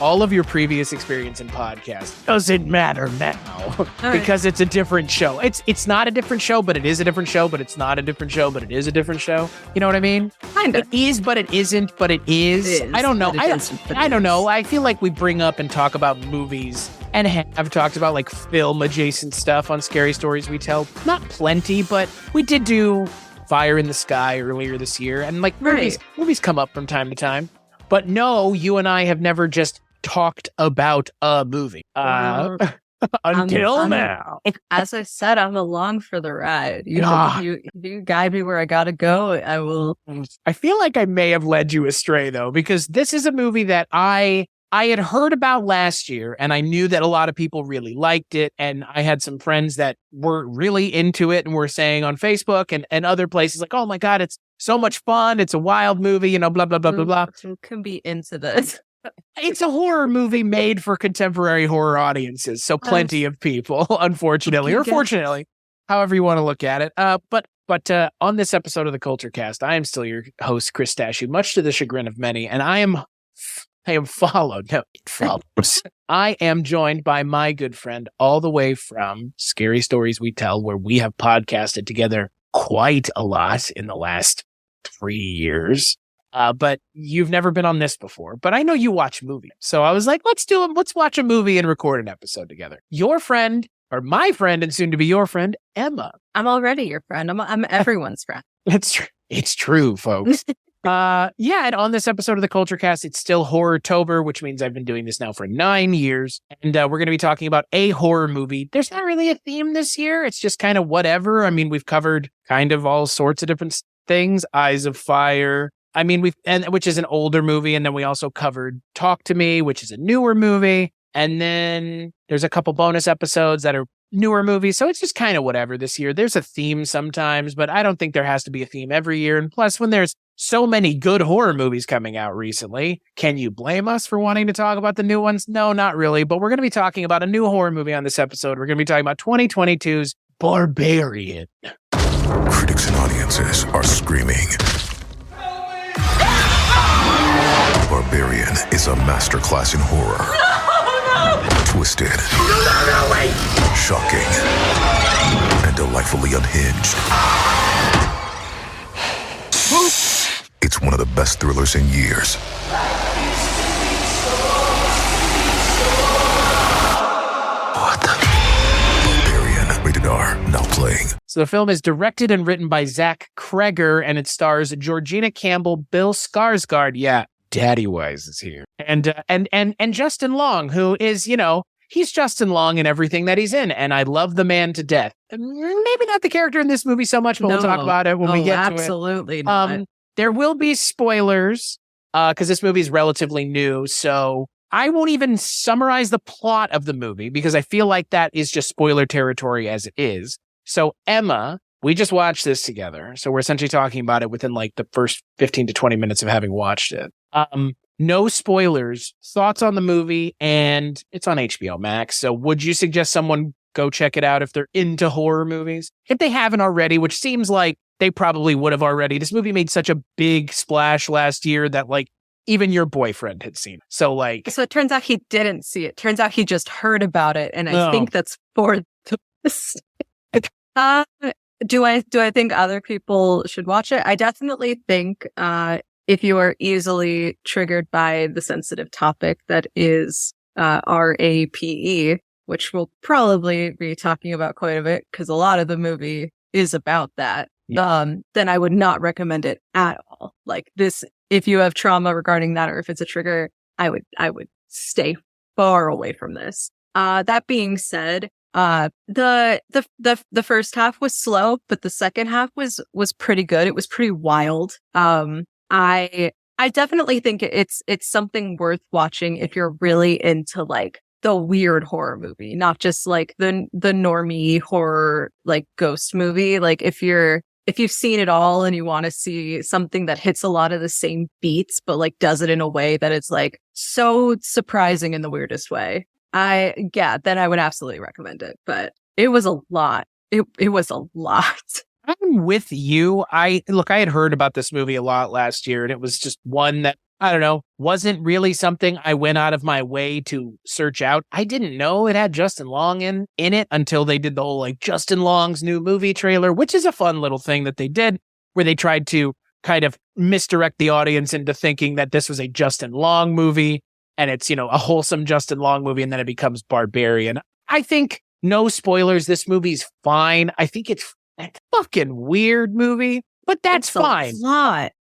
all of your previous experience in podcast doesn't matter now because it's a different show. It's not a different show, but it is a different show, but it's not a different show, but it is a different show. You know what I mean? Kind of. It is, but it isn't, but it is. It is I don't know. I don't know. Is. I feel like we bring up and talk about movies and have talked about like film adjacent stuff on Scary Stories We Tell. Not plenty, but we did do Fire in the Sky earlier this year. And like movies come up from time to time. But no, you and I have never just talked about a movie. Until now. As I said, I'm along for the ride. You guide me where I gotta go, I will. I feel like I may have led you astray, though, because this is a movie that I had heard about last year, and I knew that a lot of people really liked it, and I had some friends that were really into it and were saying on Facebook and other places, like, oh my God, it's so much fun. It's a wild movie, you know, blah, blah, blah, blah, blah. Who can be into this? It's a horror movie made for contemporary horror audiences, so plenty of people, unfortunately, or fortunately, however you want to look at it. But on this episode of the Kulturecast, I am still your host, Chris Stachiw, much to the chagrin of many, and I am followed. No, it follows. I am joined by my good friend all the way from Scary Stories We Tell, where we have podcasted together quite a lot in the last 3 years. But you've never been on this before. But I know you watch movies. So I was like, let's watch a movie and record an episode together. Your friend, or my friend, and soon to be your friend, Emma. I'm already your friend. I'm everyone's friend. It's true, folks. And on this episode of the Kulturecast, it's still Horror-tober, which means I've been doing this now for 9 years. And we're going to be talking about a horror movie. There's not really a theme this year. It's just kind of whatever. I mean, we've covered kind of all sorts of different things. Eyes of Fire. I mean, which is an older movie. And then we also covered Talk to Me, which is a newer movie. And then there's a couple bonus episodes that are newer movies. So it's just kind of whatever this year. There's a theme sometimes, but I don't think there has to be a theme every year. And plus, when there's so many good horror movies coming out recently, can you blame us for wanting to talk about the new ones? No, not really. But we're going to be talking about a new horror movie on this episode. We're going to be talking about 2022's Barbarian. Critics and audiences are screaming. Barbarian is a masterclass in horror. No! Twisted. No, wait! Shocking. And delightfully unhinged. It's one of the best thrillers in years. What the? Barbarian, rated R, now playing. So the film is directed and written by Zach Kreger, and it stars Georgina Campbell, Bill Skarsgard. Yeah, Daddy Wise is here. And Justin Long, who is, you know, he's Justin Long in everything that he's in, and I love the man to death. Maybe not the character in this movie so much, but we'll talk about it when we get to it. Absolutely not. There will be spoilers, because this movie is relatively new, so I won't even summarize the plot of the movie, because I feel like that is just spoiler territory as it is. So Emma, we just watched this together, so we're essentially talking about it within like the first 15 to 20 minutes of having watched it. No spoilers, thoughts on the movie, and it's on HBO Max, so would you suggest someone go check it out if they're into horror movies? If they haven't already, which seems like they probably would have already. This movie made such a big splash last year that like even your boyfriend had seen it. So it turns out he didn't see it. Turns out he just heard about it, and I think that's for the do I think other people should watch it? I definitely think if you are easily triggered by the sensitive topic that is RAPE, which we'll probably be talking about quite a bit because a lot of the movie is about that. Yeah. Then I would not recommend it at all. Like this, if you have trauma regarding that, or if it's a trigger, I would stay far away from this. That being said, the first half was slow, but the second half was pretty good. It was pretty wild. I definitely think it's something worth watching if you're really into like the weird horror movie, not just like the normie horror, like ghost movie. Like if you've seen it all and you want to see something that hits a lot of the same beats, but like does it in a way that it's like so surprising in the weirdest way, then I would absolutely recommend it. But it was a lot. It was a lot. I'm with you. I had heard about this movie a lot last year, and it was just one that I don't know, wasn't really something I went out of my way to search out. I didn't know it had Justin Long in it until they did the whole like Justin Long's new movie trailer, which is a fun little thing that they did where they tried to kind of misdirect the audience into thinking that this was a Justin Long movie and it's, you know, a wholesome Justin Long movie and then it becomes Barbarian. I think, no spoilers, this movie's fine. I think it's a fucking weird movie, but that's fine.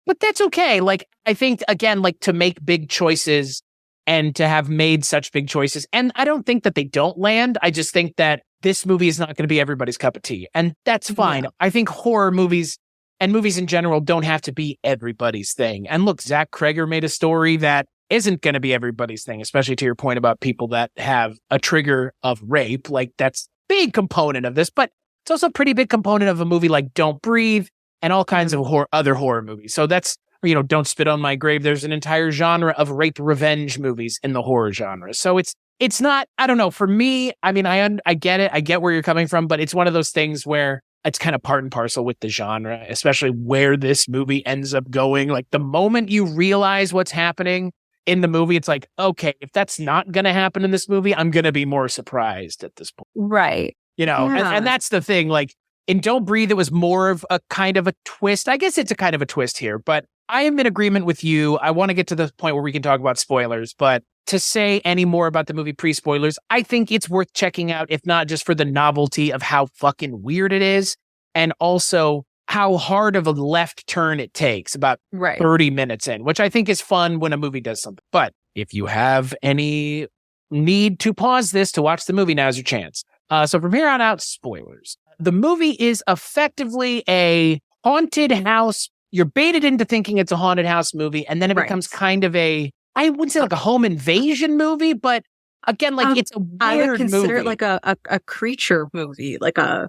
But that's okay. Like, I think, again, like to make big choices and to have made such big choices. And I don't think that they don't land. I just think that this movie is not going to be everybody's cup of tea. And that's fine. Yeah. I think horror movies and movies in general don't have to be everybody's thing. And look, Zach Kreger made a story that isn't going to be everybody's thing, especially to your point about people that have a trigger of rape. Like, that's a big component of this, but it's also a pretty big component of a movie like Don't Breathe and all kinds of other horror movies. So that's, you know, Don't Spit on My Grave. There's an entire genre of rape revenge movies in the horror genre. So it's not, I don't know, for me, I mean, I get it. I get where you're coming from, but it's one of those things where it's kind of part and parcel with the genre, especially where this movie ends up going. Like the moment you realize what's happening in the movie, it's like, okay, if that's not going to happen in this movie, I'm going to be more surprised at this point. Right. You know, and that's the thing. Like in Don't Breathe, it was more of a kind of a twist. I guess it's a kind of a twist here, but I am in agreement with you. I want to get to the point where we can talk about spoilers, but to say any more about the movie pre-spoilers, I think it's worth checking out, if not just for the novelty of how fucking weird it is, and also how hard of a left turn it takes about 30 minutes in, which I think is fun when a movie does something. But if you have any need to pause this to watch the movie, now's your chance. So from here on out, spoilers. The movie is effectively a haunted house. You're baited into thinking it's a haunted house movie, and then it becomes kind of a, I wouldn't say like a home invasion movie, but again, like it's a weird movie. I would consider it like a creature movie, like a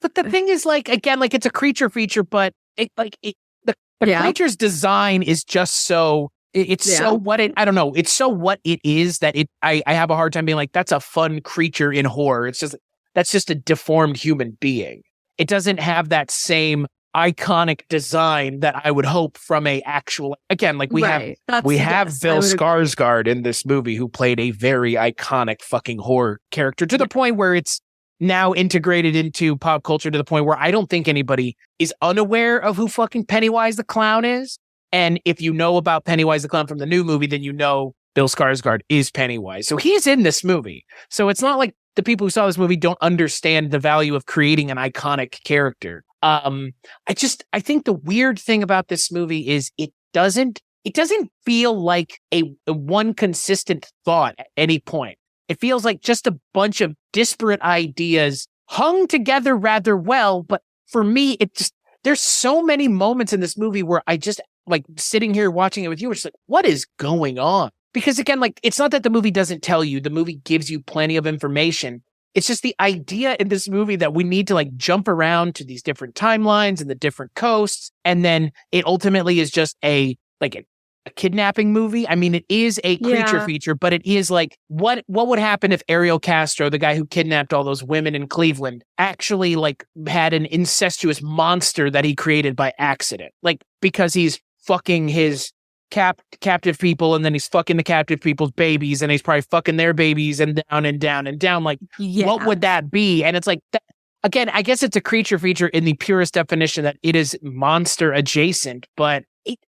but the thing is, like, again, like it's a creature feature, but the creature's design is just so, so what it, I don't know, it's so what it is that I have a hard time being like, that's a fun creature in horror. It's just, that's just a deformed human being. It doesn't have that same iconic design that I would hope from a actual, again, like we have Bill Skarsgard in this movie who played a very iconic fucking horror character to the point where it's now integrated into pop culture to the point where I don't think anybody is unaware of who fucking Pennywise the Clown is. And if you know about Pennywise the Clown from the new movie, then you know Bill Skarsgard is Pennywise. So he's in this movie. So it's not like the people who saw this movie don't understand the value of creating an iconic character. I think the weird thing about this movie is it doesn't feel like a one consistent thought at any point. It feels like just a bunch of disparate ideas hung together rather well. But for me, there's so many moments in this movie where I just like sitting here watching it with you, it's like, what is going on? Because again, like, it's not that the movie doesn't tell you, the movie gives you plenty of information. It's just the idea in this movie that we need to like jump around to these different timelines and the different coasts. And then it ultimately is just a kidnapping movie. I mean, it is a creature feature, but it is like, what would happen if Ariel Castro, the guy who kidnapped all those women in Cleveland, actually like had an incestuous monster that he created by accident? Like, because he's fucking his captive people, and then he's fucking the captive people's babies, and he's probably fucking their babies, and down and down and down. Like, what would that be? And it's like, again, I guess it's a creature feature in the purest definition that it is monster adjacent, but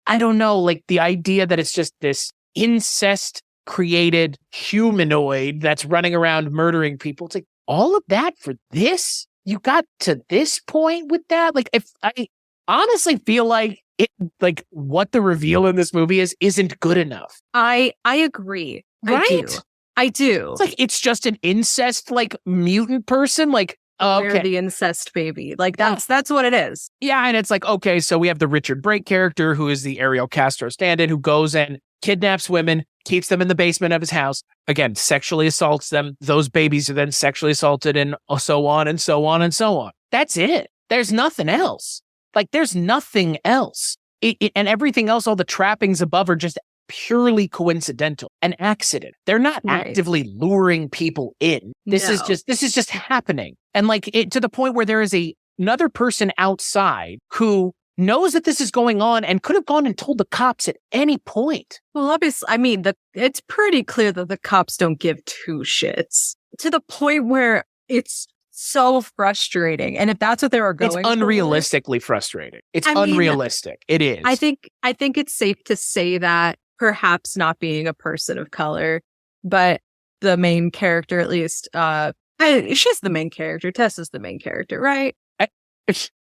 I don't know, like the idea that it's just this incest created humanoid that's running around murdering people. It's like, all of that for this? You got to this point with that? Like, if I honestly feel like it, like what the reveal in this movie isn't good enough. I agree. Right? I do. It's like, it's just an incest, like mutant person. Like, okay, the incest baby. Like that's what it is. Yeah. And it's like, okay, so we have the Richard Brake character who is the Ariel Castro stand-in who goes and kidnaps women, keeps them in the basement of his house, again, sexually assaults them. Those babies are then sexually assaulted and so on and so on and so on. That's it. There's nothing else. Like, there's nothing else. And everything else, all the trappings above are just purely coincidental, an accident. They're not actively luring people in. This is just happening. And like, it to the point where there is another person outside who knows that this is going on and could have gone and told the cops at any point. Well, obviously, I mean, it's pretty clear that the cops don't give two shits to the point where it's so frustrating. And if that's what they were going for, it's unrealistically frustrating. It's unrealistic. It is. I think it's safe to say that perhaps not being a person of color, but the main character, at least, she's the main character. Tess is the main character, right?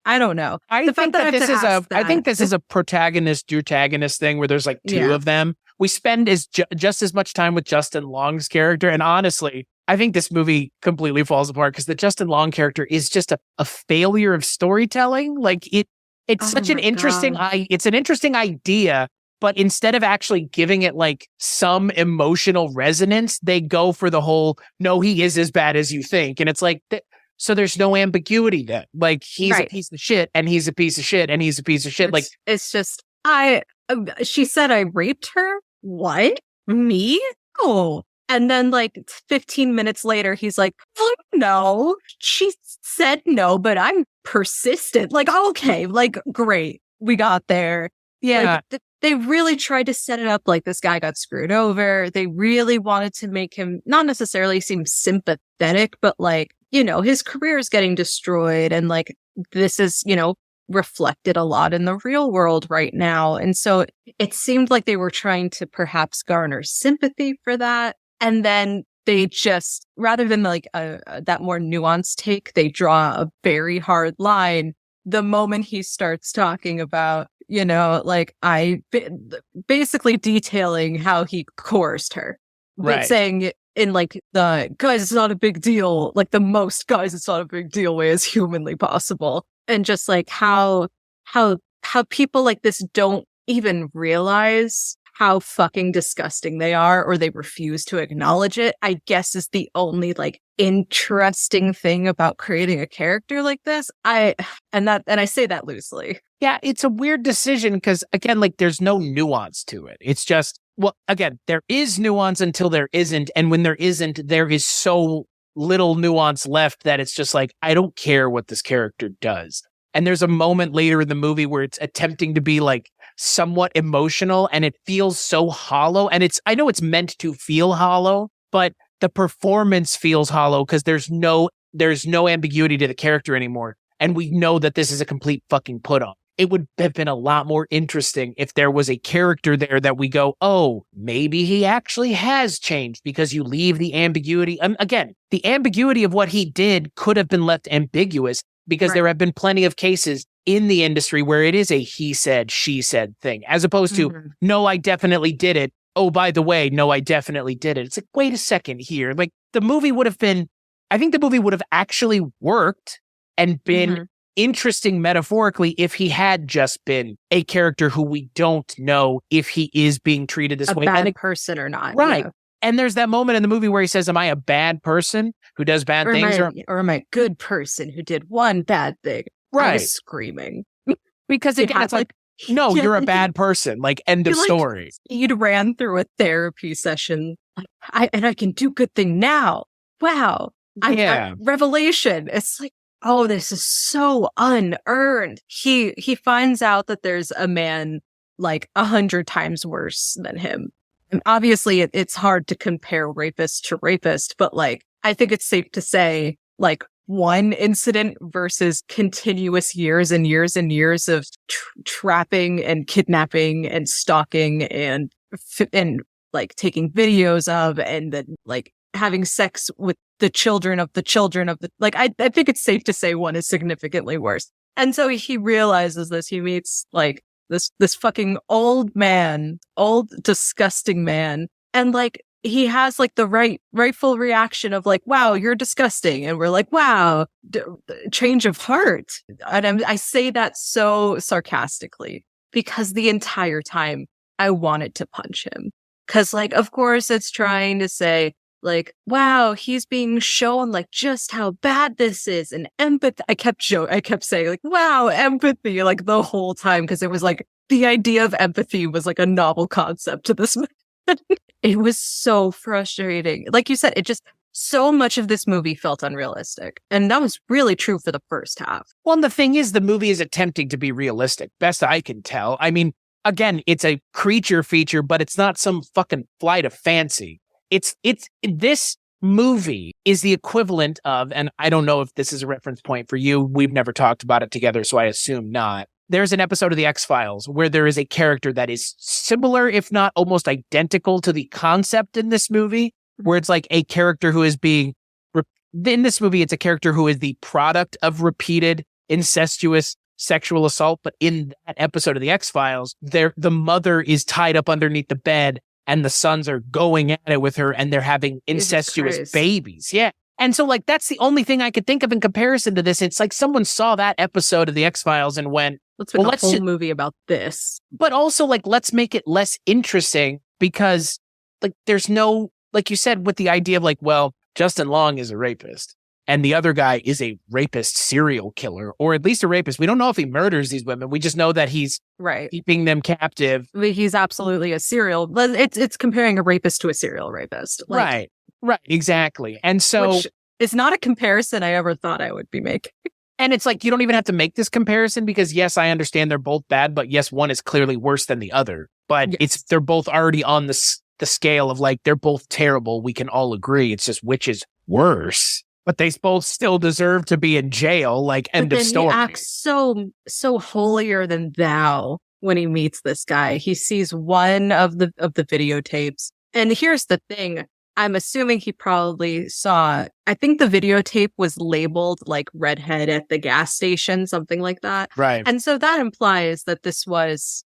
I don't know. I think this is a protagonist-antagonist thing where there's like two of them. We spend just as much time with Justin Long's character. And honestly, I think this movie completely falls apart because the Justin Long character is just a failure of storytelling. Like it's such an interesting, it's an interesting idea, but instead of actually giving it like some emotional resonance, they go for the whole, no, he is as bad as you think. And it's like, so there's no ambiguity then. Like he's a piece of shit and he's a piece of shit and he's a piece of shit. It's just, she said I raped her. What? Me? Oh. And then like 15 minutes later, he's like, oh, no, she said no, but I'm persistent. Like, okay, like, great. We got there. Yeah. Like, they really tried to set it up like this guy got screwed over. They really wanted to make him not necessarily seem sympathetic, but like, you know, his career is getting destroyed. And like, this is, you know, reflected a lot in the real world right now. And so it seemed like they were trying to perhaps garner sympathy for that. And then they just, rather than like that more nuanced take, they draw a very hard line the moment he starts talking about, you know, like basically detailing how he coerced her, but saying it in like the guys, it's not a big deal, like the most guys, it's not a big deal way as humanly possible. And just like how people like this don't even realize how fucking disgusting they are, or they refuse to acknowledge it, I guess is the only like interesting thing about creating a character like this. And I say that loosely. Yeah, it's a weird decision because again, like there's no nuance to it. It's just, well, again, there is nuance until there isn't. And when there isn't, there is so little nuance left that it's just like, I don't care what this character does. And there's a moment later in the movie where it's attempting to be like somewhat emotional and it feels so hollow. And I know it's meant to feel hollow, but the performance feels hollow because there's no ambiguity to the character anymore. And we know that this is a complete fucking put on. It would have been a lot more interesting if there was a character there that we go, oh, maybe he actually has changed, because you leave the ambiguity. Again, the ambiguity of what he did could have been left ambiguous because there have been plenty of cases in the industry where it is a he said, she said thing, as opposed to, no, I definitely did it. Oh, by the way, no, I definitely did it. It's like, wait a second here. Like I think the movie would have actually worked and been interesting metaphorically if he had just been a character who we don't know if he is being treated this way. A bad person or not. Right. Yeah. And there's that moment in the movie where he says, am I a bad person who does bad things? Or am I a good person who did one bad thing? Right. I was screaming. Because it's like, no, you're a bad person. Like, end of story. You'd ran through a therapy session. And I can do good thing now. Wow. Revelation. It's like, oh, this is so unearned. He finds out that there's a man like 100 times worse than him. And obviously it's hard to compare rapist to rapist, but like, I think it's safe to say like one incident versus continuous years and years and years of trapping and kidnapping and stalking and like taking videos of, and then like having sex with the children of the, like, I think it's safe to say one is significantly worse. And so he realizes this, he meets like this fucking old disgusting man. And like, he has like the rightful reaction of like, wow, you're disgusting. And we're like, wow, change of heart. And I say that so sarcastically because the entire time I wanted to punch him. Cause like, of course it's trying to say like, wow, he's being shown like just how bad this is, and empathy. I kept saying like, wow, empathy, like the whole time. Cause it was like, the idea of empathy was like a novel concept to this man. It was so frustrating. Like you said, it just so much of this movie felt unrealistic. And that was really true for the first half. Well, and the thing is, the movie is attempting to be realistic, best I can tell. I mean, again, it's a creature feature, but it's not some fucking flight of fancy. This movie is the equivalent of, and I don't know if this is a reference point for you. We've never talked about it together, so I assume not. There's an episode of The X-Files where there is a character that is similar, if not almost identical to the concept in this movie, where it's like a character who is being, in this movie, it's a character who is the product of repeated incestuous sexual assault. But in that episode of The X-Files, the mother is tied up underneath the bed and the sons are going at it with her and they're having incestuous babies. Yeah. And so like, that's the only thing I could think of in comparison to this. It's like someone saw that episode of The X-Files and went, let's make a whole movie about this. But also like, let's make it less interesting because like, there's no, like you said, with the idea of like, well, Justin Long is a rapist and the other guy is a rapist serial killer, or at least a rapist. We don't know if he murders these women. We just know that he's keeping them captive. He's absolutely a serial. It's comparing a rapist to a serial rapist. Right. Exactly. And so which is not a comparison I ever thought I would be making. And it's like, you don't even have to make this comparison because yes, I understand they're both bad, but yes, one is clearly worse than the other, but they're both already on the scale of like, they're both terrible. We can all agree. It's just which is worse, but they both still deserve to be in jail. Like end of story. He acts so holier than thou when he meets this guy. He sees one of the videotapes. And here's the thing. I'm assuming he probably saw, I think the videotape was labeled like redhead at the gas station, something like that. Right. And so that implies that this was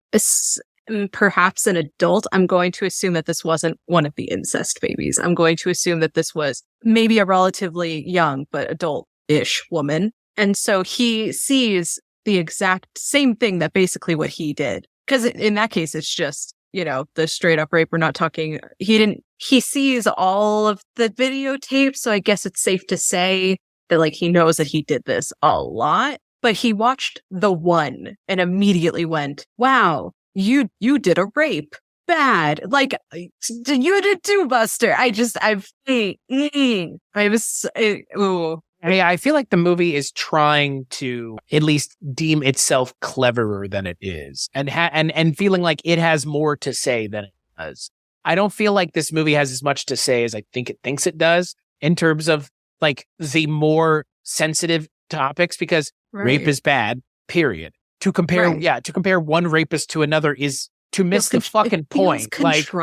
perhaps an adult. I'm going to assume that this wasn't one of the incest babies. I'm going to assume that this was maybe a relatively young but adult-ish woman. And so he sees the exact same thing that basically what he did. Because in that case, it's just, the straight up rape. We're not talking, he sees all of the videotape. So I guess it's safe to say that like he knows that he did this a lot, but he watched the one and immediately went, wow, you did a rape. Bad. Like you did too, Buster. I feel like the movie is trying to at least deem itself cleverer than it is, and feeling like it has more to say than it does. I don't feel like this movie has as much to say as I think it thinks it does in terms of like the more sensitive topics, because rape is bad, period. To compare one rapist to another is to miss the fucking point. Like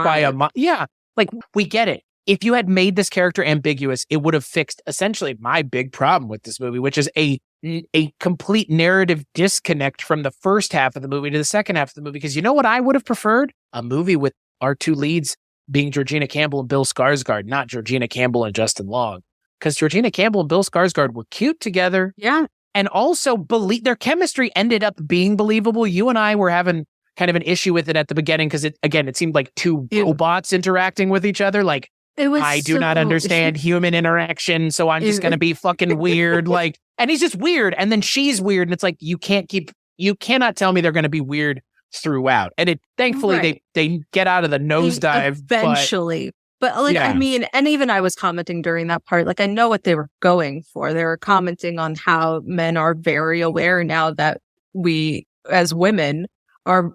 like we get it. If you had made this character ambiguous, it would have fixed essentially my big problem with this movie, which is a complete narrative disconnect from the first half of the movie to the second half of the movie. Because you know what I would have preferred? A movie with our two leads being Georgina Campbell and Bill Skarsgard, not Georgina Campbell and Justin Long. Because Georgina Campbell and Bill Skarsgard were cute together. Yeah. And also their chemistry ended up being believable. You and I were having kind of an issue with it at the beginning because it seemed like two robots interacting with each other. Like, I do not understand human interaction, so I'm just going to be fucking weird. Like, and he's just weird. And then she's weird. And it's like, you cannot tell me they're going to be weird throughout. And thankfully they get out of the nosedive eventually. But I mean, and even I was commenting during that part, like I know what they were going for. They were commenting on how men are very aware now that we as women are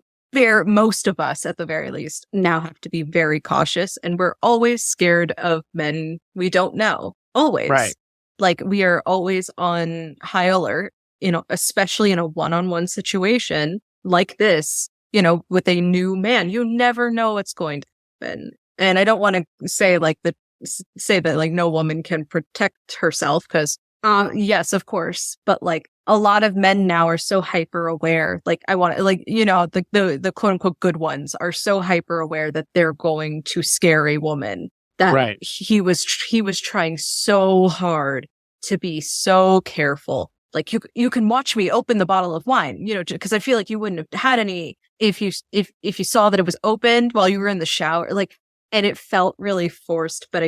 most of us at the very least now have to be very cautious, and we're always scared of men we don't know. Always. Right. Like we are always on high alert, especially in a one-on-one situation like this, with a new man. You never know what's going to happen. And I don't want to say that like no woman can protect herself because yes, of course. But like a lot of men now are so hyper aware. Like the quote unquote good ones are so hyper aware that they're going to scare a woman that he was trying so hard to be so careful. Like you can watch me open the bottle of wine, because I feel like you wouldn't have had any if you saw that it was opened while you were in the shower, like, and it felt really forced. But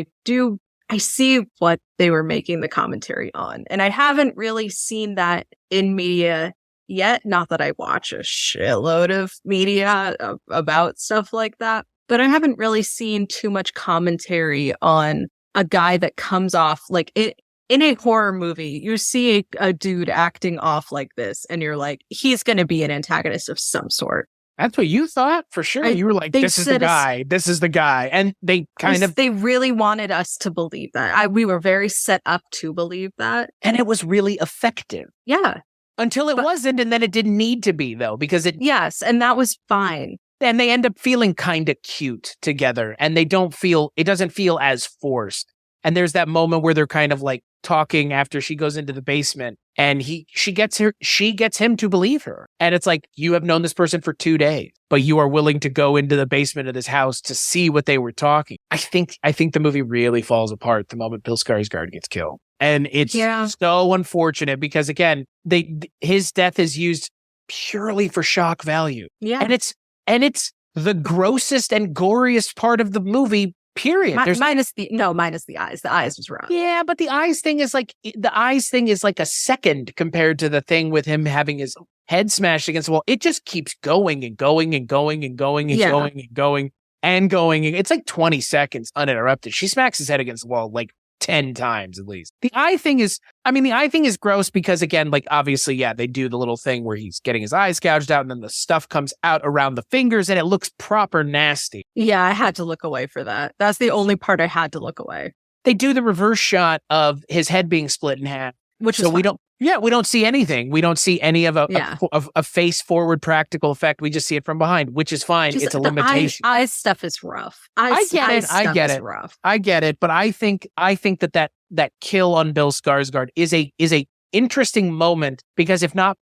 I see what they were making the commentary on, and I haven't really seen that in media yet. Not that I watch a shitload of media about stuff like that, but I haven't really seen too much commentary on a guy that comes off like it. In a horror movie, you see a dude acting off like this, and you're like, he's going to be an antagonist of some sort. That's what you thought? For sure. You were like, this is the guy. This is the guy. And they they really wanted us to believe that. We were very set up to believe that. And it was really effective. Yeah. Until it wasn't, and then it didn't need to be, though, because it... Yes, and that was fine. And they end up feeling kind of cute together, and it doesn't feel as forced. And there's that moment where they're kind of like talking after she goes into the basement, and she gets him to believe her. And it's like, you have known this person for 2 days, but you are willing to go into the basement of this house to see what they were talking. I think the movie really falls apart the moment Bill Skarsgard gets killed. And it's so unfortunate because, again, his death is used purely for shock value. Yeah. And it's the grossest and goriest part of the movie. Period. Minus the eyes. The eyes was wrong. Yeah, but the eyes thing is like a second compared to the thing with him having his head smashed against the wall. It just keeps going and going and going and going and going and going and going. It's like 20 seconds uninterrupted. She smacks his head against the wall like 10 times at least. The eye thing is gross because, again, like, obviously, they do the little thing where he's getting his eyes gouged out and then the stuff comes out around the fingers and it looks proper nasty. Yeah, I had to look away for that. That's the only part I had to look away. They do the reverse shot of his head being split in half. Which is we don't see anything. We don't see any of a face forward practical effect. We just see it from behind, which is fine. It's a limitation. Eye stuff is rough. I get it. Rough. I get it. But I think that kill on Bill Skarsgard is a interesting moment because if not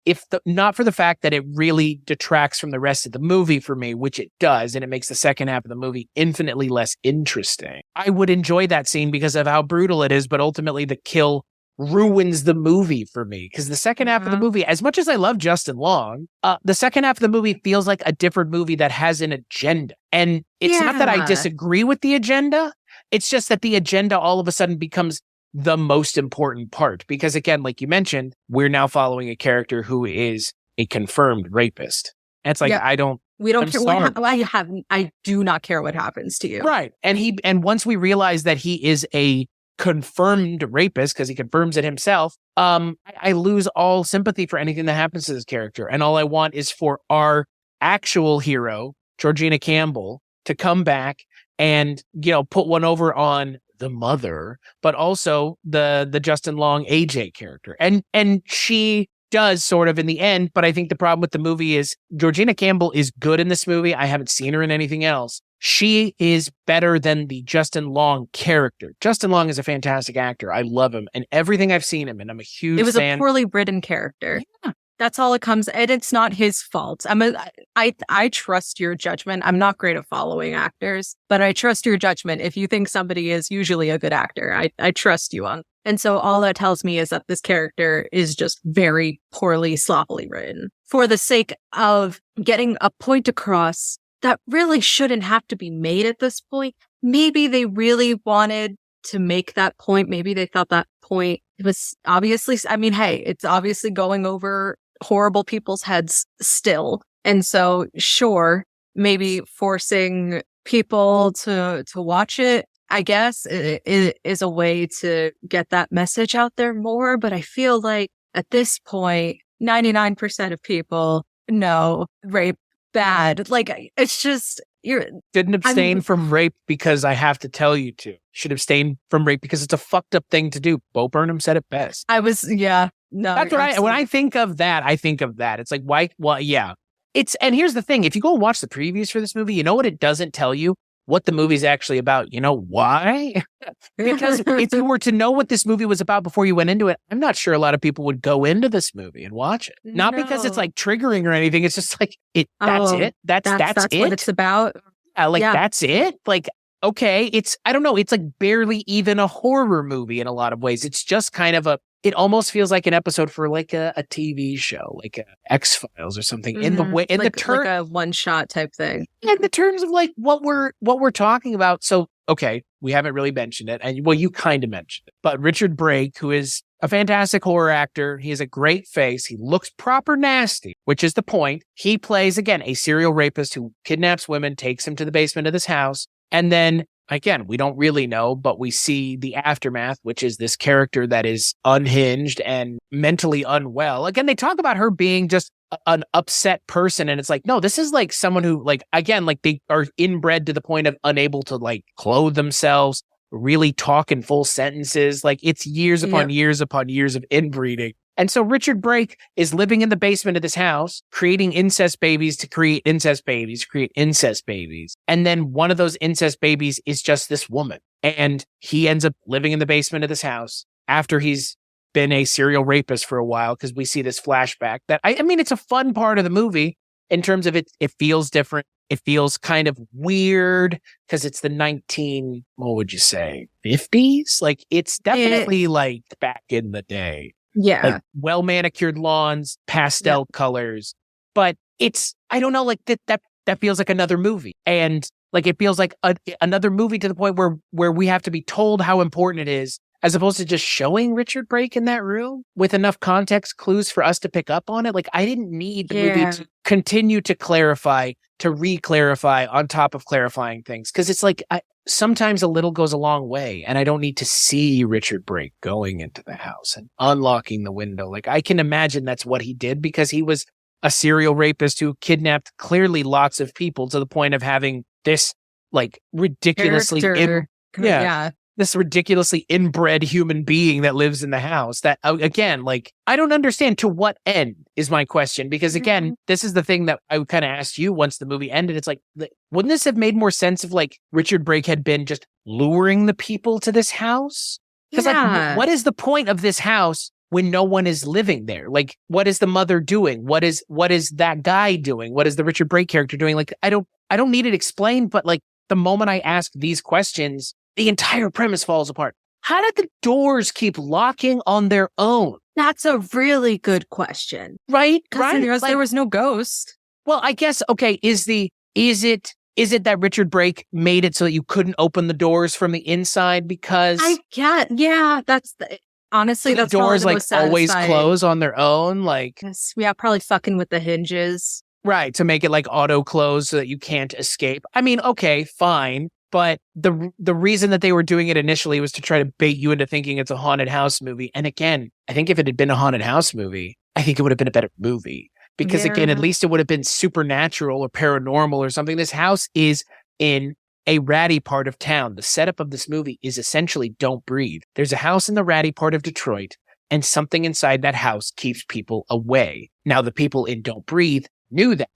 for the fact that it really detracts from the rest of the movie for me, which it does, and it makes the second half of the movie infinitely less interesting. I would enjoy that scene because of how brutal it is, but ultimately the kill ruins the movie for me because the second half of the movie, as much as I love Justin Long, the second half of the movie feels like a different movie that has an agenda. And it's not that I disagree with the agenda. It's just that the agenda all of a sudden becomes the most important part because, again, like you mentioned, we're now following a character who is a confirmed rapist. And it's like, I do not care what happens to you. Right. And once we realize that he is a confirmed rapist because he confirms it himself, I lose all sympathy for anything that happens to this character. And all I want is for our actual hero, Georgina Campbell, to come back and, put one over on the mother, but also the Justin Long AJ character. And she does sort of in the end, but I think the problem with the movie is Georgina Campbell is good in this movie. I haven't seen her in anything else. She is better than the Justin Long character. Justin Long is a fantastic actor. I love him and everything I've seen him, and I'm a huge fan. It was a poorly written character. Yeah. That's all it comes, and it's not his fault. I trust your judgment. I'm not great at following actors, but I trust your judgment. If you think somebody is usually a good actor, I trust you on. And so all that tells me is that this character is just very poorly, sloppily written for the sake of getting a point across that really shouldn't have to be made at this point. Maybe they really wanted to make that point. Maybe they thought that point was obviously, it's obviously going over horrible people's heads still. And so, sure, maybe forcing people to watch it, I guess, it is a way to get that message out there more. But I feel like at this point, 99% of people know rape bad. Like, it's just, didn't abstain from rape because I have to tell you to. Should abstain from rape because it's a fucked up thing to do. Bo Burnham said it best. No, that's what when I think of that, I think of that. It's like, why? Well, yeah. And here's the thing. If you go and watch the previews for this movie, you know what it doesn't tell you? What the movie's actually about. You know why? Because if you were to know what this movie was about before you went into it, I'm not sure a lot of people would go into this movie and watch it. Not because it's like triggering or anything. It's just like, that's it. That's it. What it's about. That's it. Like, okay, I don't know. It's like barely even a horror movie in a lot of ways. It's just kind of it almost feels like an episode for like a TV show, like a X-Files or something. Mm-hmm. Like a one-shot type thing. In the terms of like what we're talking about. So, okay, we haven't really mentioned it. And well, you kind of mentioned it. But Richard Brake, who is a fantastic horror actor, he has a great face. He looks proper nasty, which is the point. He plays, again, a serial rapist who kidnaps women, takes them to the basement of this house, and then again, we don't really know, but we see the aftermath, which is this character that is unhinged and mentally unwell. Again, they talk about her being just an upset person. And it's like, no, this is like someone who, like, again, like they are inbred to the point of unable to like clothe themselves, really talk in full sentences. Like it's years upon years upon years of inbreeding. And so Richard Brake is living in the basement of this house, creating incest babies to create incest babies, to create incest babies. And then one of those incest babies is just this woman. And he ends up living in the basement of this house after he's been a serial rapist for a while, because we see this flashback that, I mean, it's a fun part of the movie in terms of it feels different. It feels kind of weird because it's the 50s? Like it's definitely like back in the day. Yeah. Like well manicured lawns, pastel colors. But it's, I don't know, like that feels like another movie. And like it feels like another movie to the point where we have to be told how important it is, as opposed to just showing Richard Brake in that room with enough context clues for us to pick up on it. Like I didn't need the movie to continue to clarify, to re-clarify on top of clarifying things. Cause it's like, sometimes a little goes a long way, and I don't need to see Richard Brake going into the house and unlocking the window. Like I can imagine that's what he did because he was a serial rapist who kidnapped clearly lots of people to the point of having this like ridiculously, this ridiculously inbred human being that lives in the house. That again, like I don't understand to what end is my question, because again, this is the thing that I kind of asked you once the movie ended. It's like, wouldn't this have made more sense if like Richard Brake had been just luring the people to this house? Because like, what is the point of this house when no one is living there? Like, what is the mother doing? What is that guy doing? What is the Richard Brake character doing? Like, I don't need it explained, but like the moment I ask these questions, the entire premise falls apart. How did the doors keep locking on their own? That's a really good question. Right? There was no ghost. Well, I guess, okay, is it that Richard Brake made it so that you couldn't open the doors from the inside because honestly, the that's doors probably like the most always satisfying. close on their own? Like, probably fucking with the hinges. Right, to make it like auto close so that you can't escape. I mean, okay, fine. But the reason that they were doing it initially was to try to bait you into thinking it's a haunted house movie. And again, I think if it had been a haunted house movie, I think it would have been a better movie. Because again, at least it would have been supernatural or paranormal or something. This house is in a ratty part of town. The setup of this movie is essentially Don't Breathe. There's a house in the ratty part of Detroit, and something inside that house keeps people away. Now, the people in Don't Breathe knew that,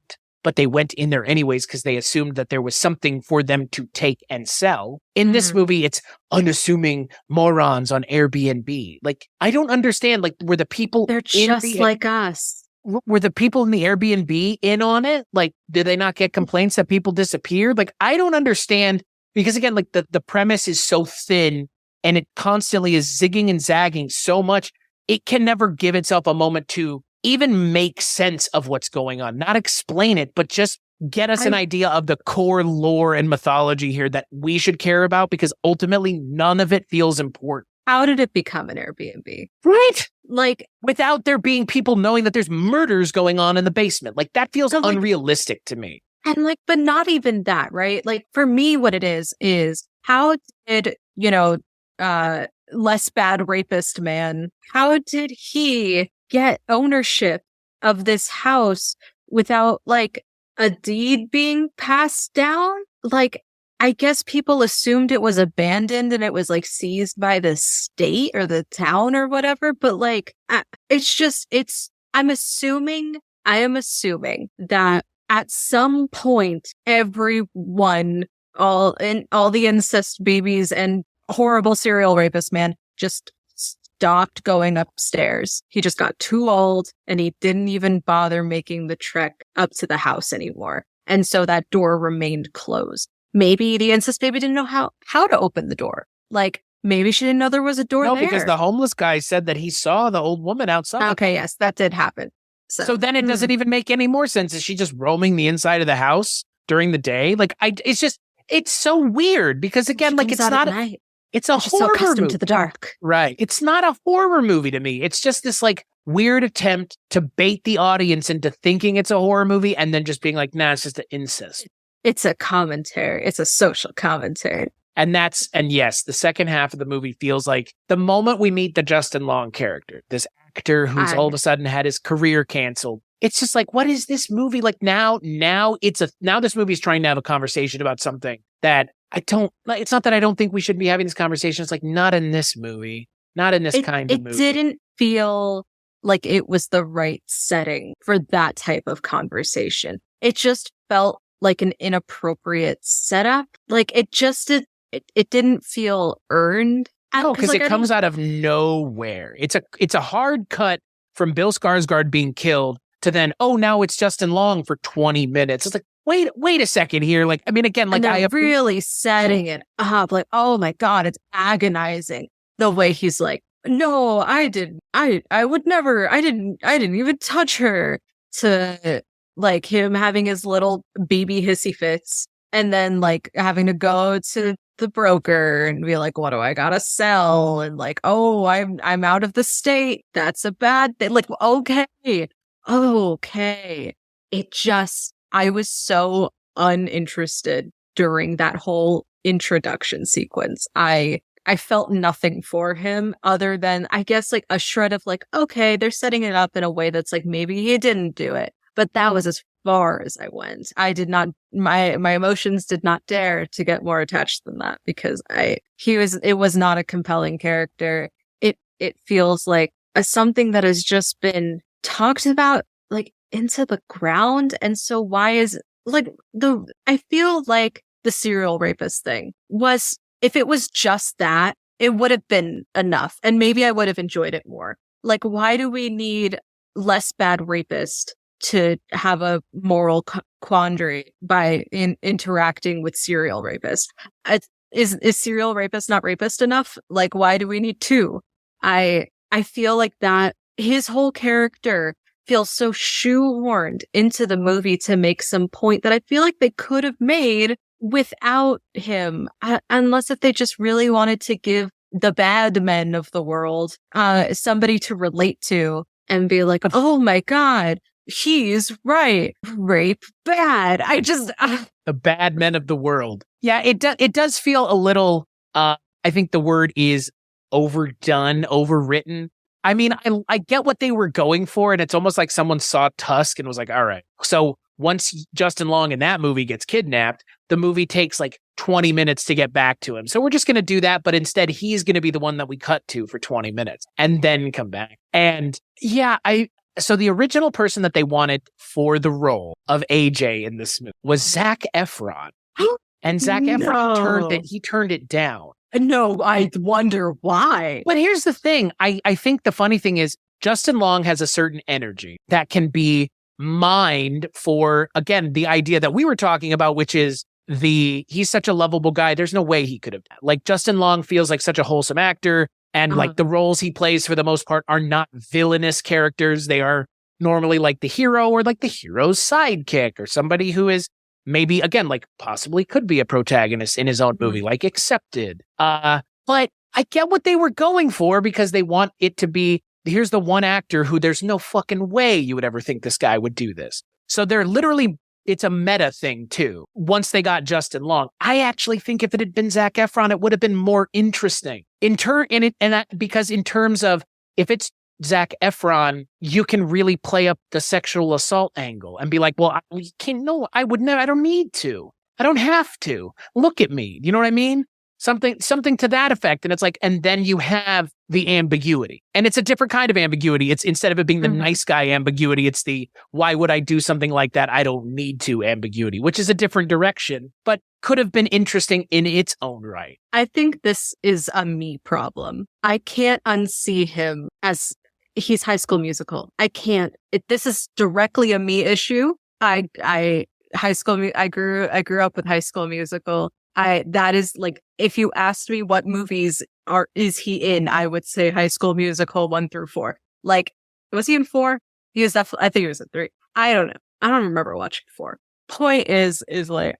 but they went in there anyways because they assumed that there was something for them to take and sell. In this movie, it's unassuming morons on Airbnb. Like, I don't understand. Like, were the people They're just like us. Were the people in the Airbnb in on it? Like, did they not get complaints that people disappeared? Like, I don't understand, because again, like the premise is so thin and it constantly is zigging and zagging so much. It can never give itself a moment to even make sense of what's going on, not explain it, but just get us an idea of the core lore and mythology here that we should care about, because ultimately none of it feels important. How did it become an Airbnb? Right. Like, without there being people knowing that there's murders going on in the basement. Like, that feels unrealistic to me. And like, but not even that, right? Like, for me, what it is how did, less bad rapist man, how did he get ownership of this house without like a deed being passed down? Like, I guess people assumed it was abandoned and it was like seized by the state or the town or whatever. But like, I am assuming that at some point, everyone, all the incest babies and horrible serial rapist man just stopped going upstairs. He just got too old and he didn't even bother making the trek up to the house anymore. And so that door remained closed. Maybe the incest baby didn't know how to open the door. Like, maybe she didn't know there was a door there. No, because the homeless guy said that he saw the old woman outside. Okay, yes, that did happen. So then it doesn't even make any more sense. Is she just roaming the inside of the house during the day? Like, it's so weird because again, like, it's not night. It's a She's horror so accustomed movie. to the dark. Right. It's not a horror movie to me. It's just this like weird attempt to bait the audience into thinking it's a horror movie and then just being like, nah, it's just an incest. It's a commentary. It's a social commentary. And yes, the second half of the movie feels like the moment we meet the Justin Long character, this actor who's all of a sudden had his career canceled. It's just like, what is this movie? Like now this movie is trying to have a conversation about something that it's not that I don't think we should be having this conversation. It's like, not in this movie, not in this kind of movie. It didn't feel like it was the right setting for that type of conversation. It just felt like an inappropriate setup. Like it didn't feel earned. No, because it comes out of nowhere. It's a hard cut from Bill Skarsgard being killed to then, now it's Justin Long for 20 minutes. It's like, wait a second here. Like, I mean, again, like really setting it up. Like, oh my God, it's agonizing. The way he's like, no, I would never, I didn't even touch her, to like him having his little baby hissy fits and then like having to go to the broker and be like, what do I gotta sell? And like, oh, I'm out of the state. That's a bad thing. Like, okay. I was so uninterested during that whole introduction sequence. I felt nothing for him other than, I guess, like a shred of like, okay, they're setting it up in a way that's like, maybe he didn't do it. But that was as far as I went. I did not, my emotions did not dare to get more attached than that, because it was not a compelling character. It feels like something that has just been talked about like into the ground. And so why is like I feel like the serial rapist thing was, if it was just that, it would have been enough. And maybe I would have enjoyed it more. Like, why do we need less bad rapist to have a moral quandary by interacting with serial rapist? Is serial rapist not rapist enough? Like, why do we need two? I feel like that his whole character feels so shoehorned into the movie to make some point that I feel like they could have made without him, unless if they just really wanted to give the bad men of the world somebody to relate to and be like, oh my God, he's right. Rape bad. The bad men of the world. Yeah, it does feel a little, I think the word is overdone, overwritten. I mean, I get what they were going for, and it's almost like someone saw Tusk and was like, all right. So once Justin Long in that movie gets kidnapped, the movie takes like 20 minutes to get back to him. So we're just going to do that, but instead he's going to be the one that we cut to for 20 minutes and then come back. And yeah, so the original person that they wanted for the role of AJ in this movie was Zac Efron. And Zac Efron turned it down. No, I wonder why. But here's the thing. I think the funny thing is Justin Long has a certain energy that can be mined for, again, the idea that we were talking about, which is he's such a lovable guy. There's no way he could have done. Like, Justin Long feels like such a wholesome actor, and like the roles he plays for the most part are not villainous characters. They are normally like the hero or like the hero's sidekick or somebody who is maybe, again, like possibly could be a protagonist in his own movie, like Accepted. But I get what they were going for, because they want it to be, here's the one actor who there's no fucking way you would ever think this guy would do this. So they're literally, it's a meta thing too. Once they got Justin Long, I actually think if it had been Zac Efron, it would have been more interesting because in terms of, if it's Zac Efron, you can really play up the sexual assault angle and be like, well, I would never, I don't need to. I don't have to. Look at me. You know what I mean? Something to that effect. And it's like, and then you have the ambiguity. And it's a different kind of ambiguity. It's, instead of it being the nice guy ambiguity, it's the, why would I do something like that? I don't need to ambiguity, which is a different direction, but could have been interesting in its own right. I think this is a me problem. I can't unsee him as he's High School Musical. I can't. This is directly a me issue. I grew up with High School Musical. That is like, if you asked me what movies is he in, I would say High School Musical 1 through 4. Like, was he in 4? He was definitely, I think he was in 3. I don't know. I don't remember watching 4. Point is like,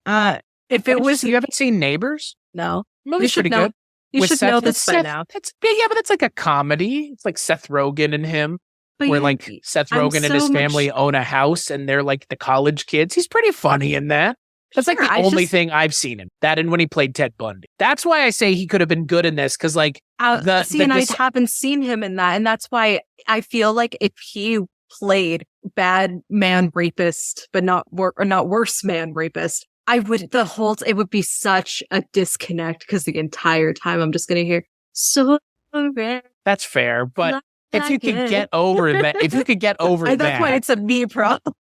if it was, you haven't seen Neighbors? No. Movie's pretty good. You should know this by now. But that's like a comedy. It's like Seth Rogen and him. Where like Seth Rogen and his family own a house and they're like the college kids. He's pretty funny in that. That's like the only thing I've seen him. That and when he played Ted Bundy. That's why I say he could have been good in this, because like I haven't seen him in that, and that's why I feel like if he played bad man rapist, but not worse man rapist, it would be such a disconnect, because the entire time I'm just gonna hear so red. That's fair, but if you could get over that, that's why it's a me problem.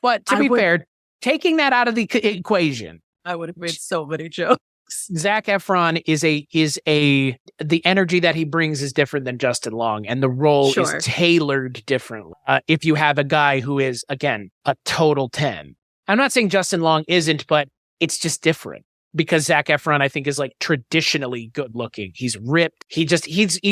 But to be fair, taking that out of the equation, I would have made so many jokes. Zac Efron is the energy that he brings is different than Justin Long, and the role is tailored differently. If you have a guy who is, again, a total 10. I'm not saying Justin Long isn't, but it's just different, because Zac Efron, I think, is like traditionally good looking. He's ripped. He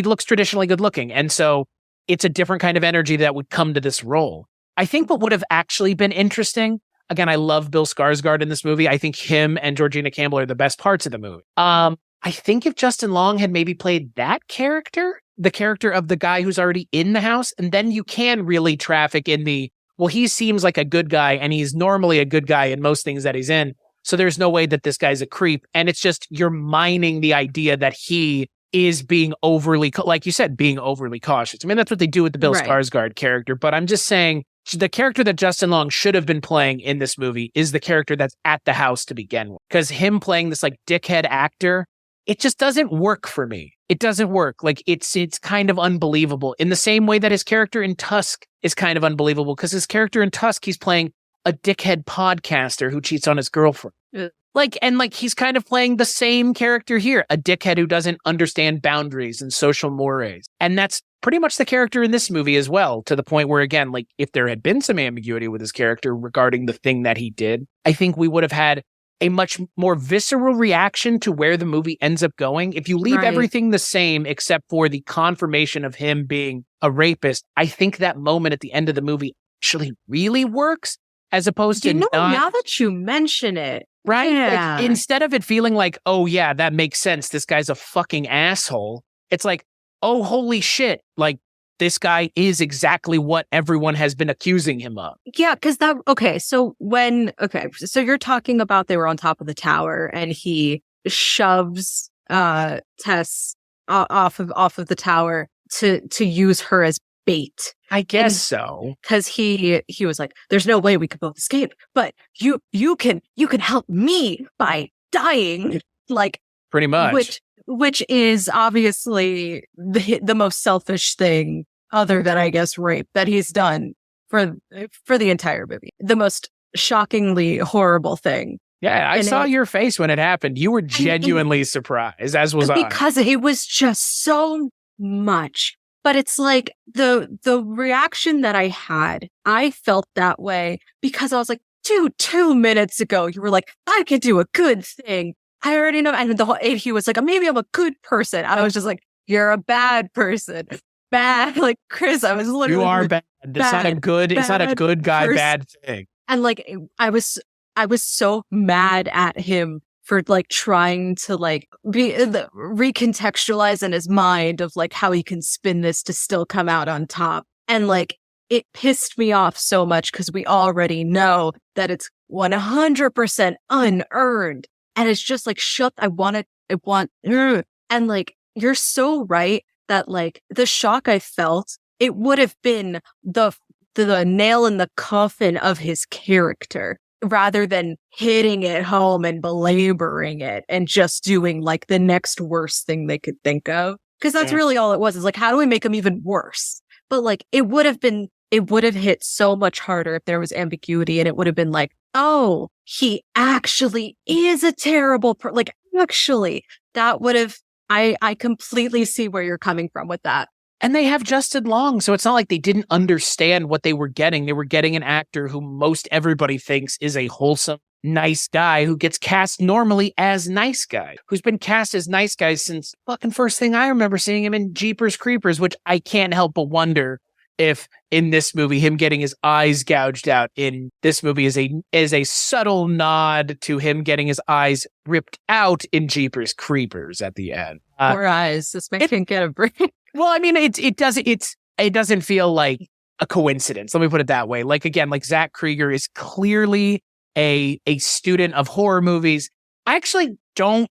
looks traditionally good looking. And so it's a different kind of energy that would come to this role. I think what would have actually been interesting, again, I love Bill Skarsgard in this movie. I think him and Georgina Campbell are the best parts of the movie. I think if Justin Long had maybe played that character, the character of the guy who's already in the house, and then you can really traffic in he seems like a good guy, and he's normally a good guy in most things that he's in. So there's no way that this guy's a creep. And it's just, you're mining the idea that he is being overly, like you said, being overly cautious. I mean, that's what they do with the Bill Skarsgard character. But I'm just saying, the character that Justin Long should have been playing in this movie is the character that's at the house to begin with. Because him playing this like dickhead actor, it just doesn't work for me. It doesn't work. Like it's kind of unbelievable in the same way that his character in Tusk is kind of unbelievable, because his character in Tusk, he's playing a dickhead podcaster who cheats on his girlfriend. He's kind of playing the same character here, a dickhead who doesn't understand boundaries and social mores. And that's pretty much the character in this movie as well, to the point where, again, like if there had been some ambiguity with his character regarding the thing that he did, I think we would have had a much more visceral reaction to where the movie ends up going. If you leave everything the same except for the confirmation of him being a rapist, I think that moment at the end of the movie actually really works, as opposed to now that you mention it. Right? Yeah. Like, instead of it feeling like, oh yeah, that makes sense, this guy's a fucking asshole, it's like, oh, holy shit, like, this guy is exactly what everyone has been accusing him of. Yeah, because so you're talking about they were on top of the tower and he shoves Tess off of the tower to use her as bait. I guess so. Because he was like, there's no way we could both escape, but you can help me by dying. Like, pretty much. Which is obviously the most selfish thing, other than, I guess, rape, that he's done for the entire movie. The most shockingly horrible thing. Yeah, I saw your face when it happened. You were genuinely surprised, as was I. Because it was just so much. But it's like the reaction that I had, I felt that way because I was like, dude, 2 minutes ago, you were like, I could do a good thing. I already know. And he was like, maybe I'm a good person. I was just like, you're a bad person. Bad. Like, Chris, I was literally. You are bad. It's not a good guy, person. Bad thing. And like, I was so mad at him for like trying to like recontextualize in his mind of like how he can spin this to still come out on top. And like, it pissed me off so much because we already know that it's 100% unearned. And it's just like, and like, you're so right that like the shock I felt, it would have been the nail in the coffin of his character rather than hitting it home and belaboring it and just doing like the next worst thing they could think of. Cause that's really all it was, is like, how do we make him even worse? But like, it would have hit so much harder if there was ambiguity, and it would have been like, oh, he actually is a terrible like, actually, that would have, I completely see where you're coming from with that. And they have Justin Long, so it's not like they didn't understand what they were getting. They were getting an actor who most everybody thinks is a wholesome, nice guy who gets cast normally as nice guy, who's been cast as nice guy since fucking first thing I remember seeing him in Jeepers Creepers, which I can't help but wonder if in this movie, him getting his eyes gouged out in this movie is a subtle nod to him getting his eyes ripped out in Jeepers Creepers at the end. Poor eyes. This makes me get a break. Well, I mean, it doesn't feel like a coincidence. Let me put it that way. Like, again, like Zach Krieger is clearly a student of horror movies. I actually don't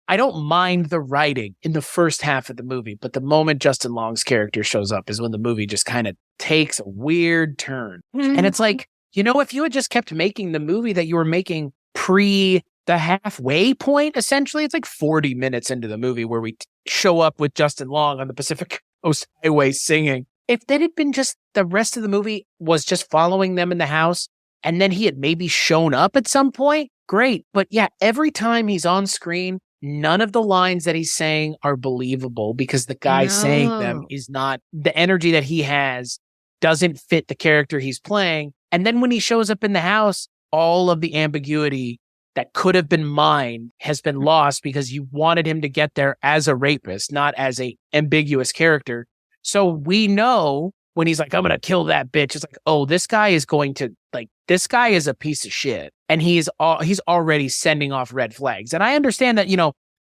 mind the writing in the first half of the movie, but the moment Justin Long's character shows up is when the movie just kind of takes a weird turn. And it's like, if you had just kept making the movie that you were making pre the halfway point, essentially, it's like 40 minutes into the movie where we show up with Justin Long on the Pacific Coast Highway singing. If that had been just the rest of the movie was just following them in the house, and then he had maybe shown up at some point, great. But yeah, every time he's on screen, none of the lines that he's saying are believable because the guy saying them is not, the energy that he has doesn't fit the character he's playing. And then when he shows up in the house, all of the ambiguity that could have been mined has been lost because you wanted him to get there as a rapist, not as a ambiguous character. So we know when he's like, I'm going to kill that bitch. It's like, oh, this guy is this guy is a piece of shit. And he's already sending off red flags. And I understand that,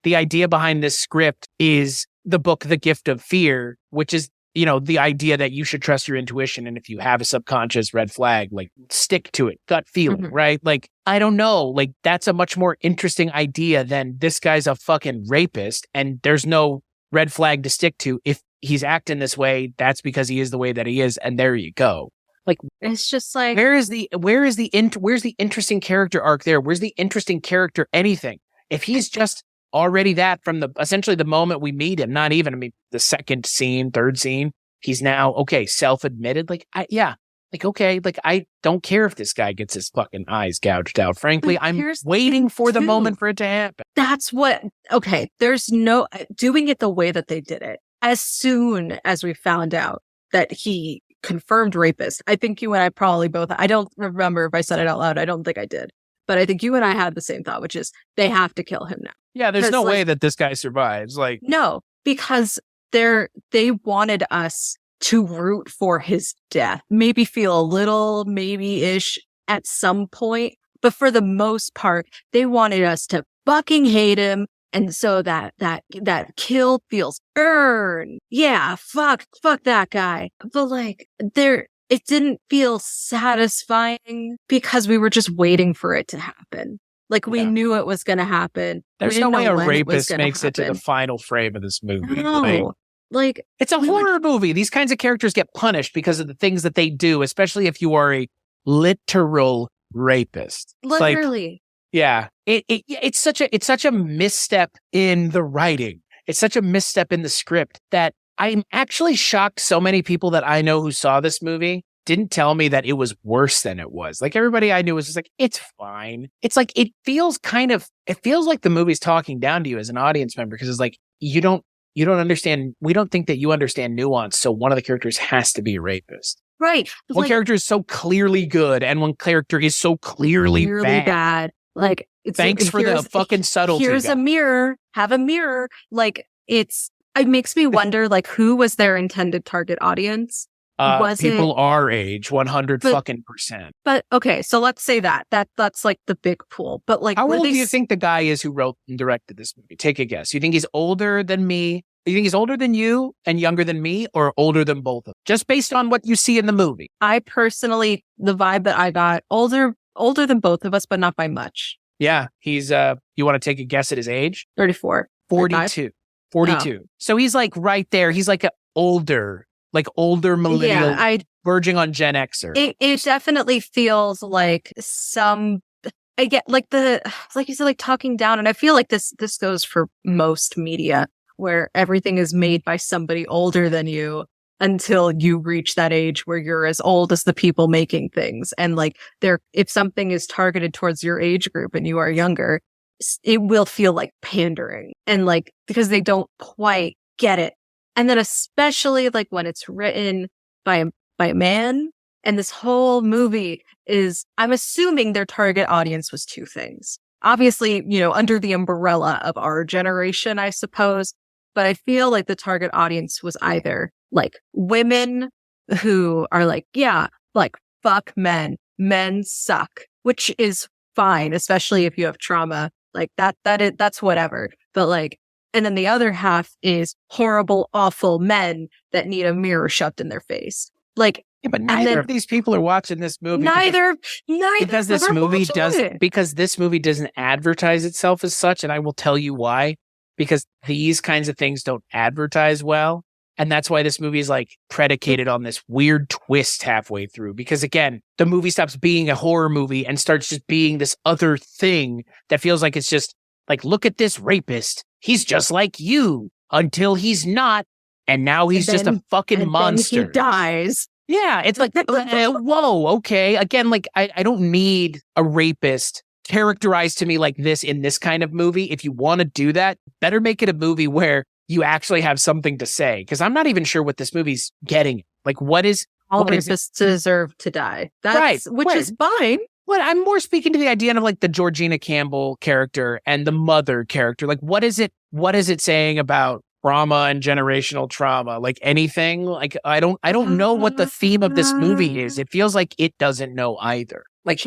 the idea behind this script is the book, The Gift of Fear, which is, the idea that you should trust your intuition. And if you have a subconscious red flag, stick to it, gut feeling, right? I don't know. That's a much more interesting idea than this guy's a fucking rapist and there's no red flag to stick to. If he's acting this way, that's because he is the way that he is. And there you go. It's just like, where's the interesting character arc there? Where's the interesting character anything? If he's just already that from essentially the moment we meet him, not even, the second scene, third scene, he's now, okay, self-admitted. I don't care if this guy gets his fucking eyes gouged out. Frankly, I'm waiting for the moment for it to happen. That's there's no doing it the way that they did it. As soon as we found out that he confirmed rapist, I think you and I probably both, I don't remember if I said it out loud. I don't think I did. But I think you and I had the same thought, which is they have to kill him now. Yeah, there's no way that this guy survives. No, because they wanted us to root for his death. Maybe feel a little, maybe-ish at some point. But for the most part, they wanted us to fucking hate him. And so that kill feels earned. Yeah, fuck that guy. But it didn't feel satisfying because we were just waiting for it to happen. We knew it was going to happen. There's no way a rapist makes it to the final frame of this movie. No. It's a horror movie. These kinds of characters get punished because of the things that they do, especially if you are a literal rapist. Literally. Yeah. It's such a misstep in the writing. It's such a misstep in the script that I'm actually shocked so many people that I know who saw this movie didn't tell me that it was worse than it was. Everybody I knew was just it's fine. It's it feels like the movie's talking down to you as an audience member because it's you don't understand. We don't think that you understand nuance. So one of the characters has to be a rapist. Right. One character is so clearly good and one character is so clearly bad. Thanks for the fucking subtlety. Here's a mirror. Have a mirror. It makes me wonder, who was their intended target audience? People our age, 100%. But okay, so let's say that's the big pool. But how old do you think the guy is who wrote and directed this movie? Take a guess. You think he's older than me? You think he's older than you and younger than me, or older than both of them? Just based on what you see in the movie. I personally, the vibe that I got, older than both of us, but not by much. Yeah, he's. You want to take a guess at his age? 34. 42. 42. Oh. So he's right there. He's an older millennial, verging on Gen Xer. It definitely feels like some. I get you said, talking down, and I feel like this goes for most media where everything is made by somebody older than you until you reach that age where you're as old as the people making things, and if something is targeted towards your age group and you are younger, it will feel like pandering and because they don't quite get it. And then especially when it's written by a man, and this whole movie is, I'm assuming their target audience was two things. Obviously, under the umbrella of our generation, I suppose. But I feel like the target audience was either women who are fuck men. Men suck, which is fine, especially if you have trauma. That's whatever. But and then the other half is horrible, awful men that need a mirror shoved in their face. Yeah, but neither of these people are watching this movie. Neither. Because this movie doesn't advertise itself as such, and I will tell you why. Because these kinds of things don't advertise well. And that's why this movie is like predicated on this weird twist halfway through. Because again, the movie stops being a horror movie and starts just being this other thing that feels like it's just like, look at this rapist. He's just like you until he's not. And now he's just a fucking monster. Then he dies. Yeah. It's like, whoa, okay. Again, like I don't need a rapist characterized to me like this in this kind of movie. If you want to do that, better make it a movie where you actually have something to say. Because I'm not even sure what this movie's getting. Like, all rapists deserve to die. Which is fine. Well, I'm more speaking to the idea of like the Georgina Campbell character and the mother character. Like, what is it saying about trauma and generational trauma? Like anything? Like, I don't know what the theme of this movie is. It feels like it doesn't know either. Like,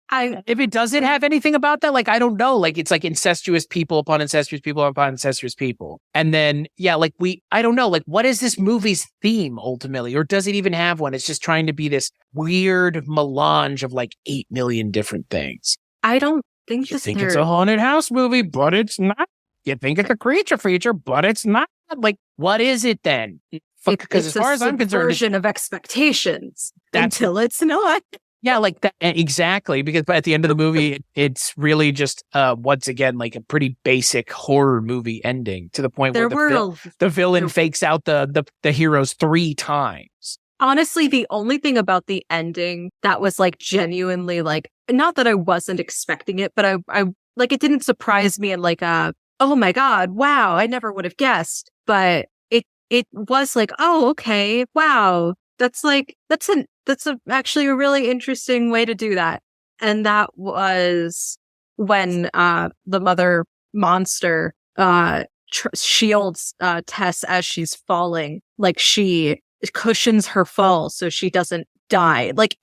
if it doesn't have anything about that, like, I don't know. Like, it's like incestuous people upon incestuous people upon incestuous people. And then, yeah, like I don't know. Like, what is this movie's theme ultimately? Or does it even have one? It's just trying to be this weird melange of like 8 million different things. I don't think you think it's a haunted house movie, but it's not. You think it's a creature feature, but it's not. Like, what is it then? Because as far as I'm concerned, version of expectations until it's not. Yeah, like that. Exactly. Because at the end of the movie, it's really just, once again, like a pretty basic horror movie ending to the point where the villain fakes out the heroes 3 times. Honestly, the only thing about the ending that was like genuinely like, not that I wasn't expecting it, but I like, it didn't surprise me and like, oh my God, wow, I never would have guessed. But it was like, oh, okay, wow. That's actually a really interesting way to do that. And that was when the mother monster shields Tess as she's falling. Like, she cushions her fall so she doesn't die. Like,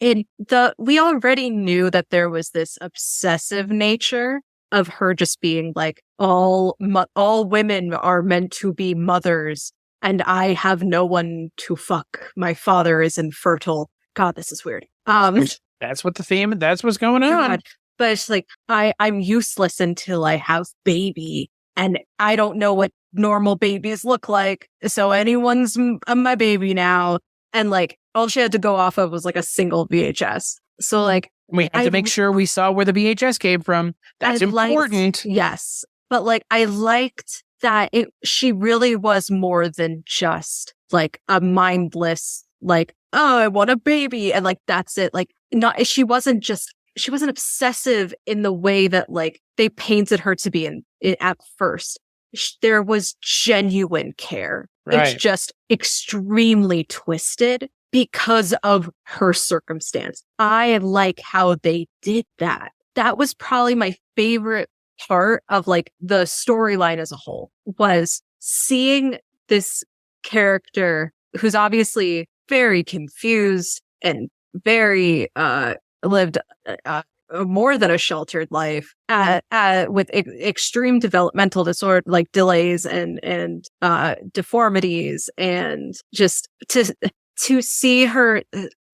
we already knew that there was this obsessive nature of her just being like, all women are meant to be mothers. And I have no one to fuck. My father is infertile. God, this is weird. That's what the theme. That's what's going on. God. But it's like I'm useless until I have baby, and I don't know what normal babies look like. So anyone's my baby now. And like all she had to go off of was like a single VHS. So like we had to make sure we saw where the VHS came from. That's important. Yes, but like I liked that she really was more than just like a mindless, like, oh, I want a baby. And like, that's it. Like, she wasn't obsessive in the way that like they painted her to be at first. There was genuine care. Right. It's just extremely twisted because of her circumstance. I like how they did that. That was probably my favorite part of like the storyline as a whole, was seeing this character who's obviously very confused and very lived more than a sheltered life with extreme developmental disorder, like delays and deformities, and just to see her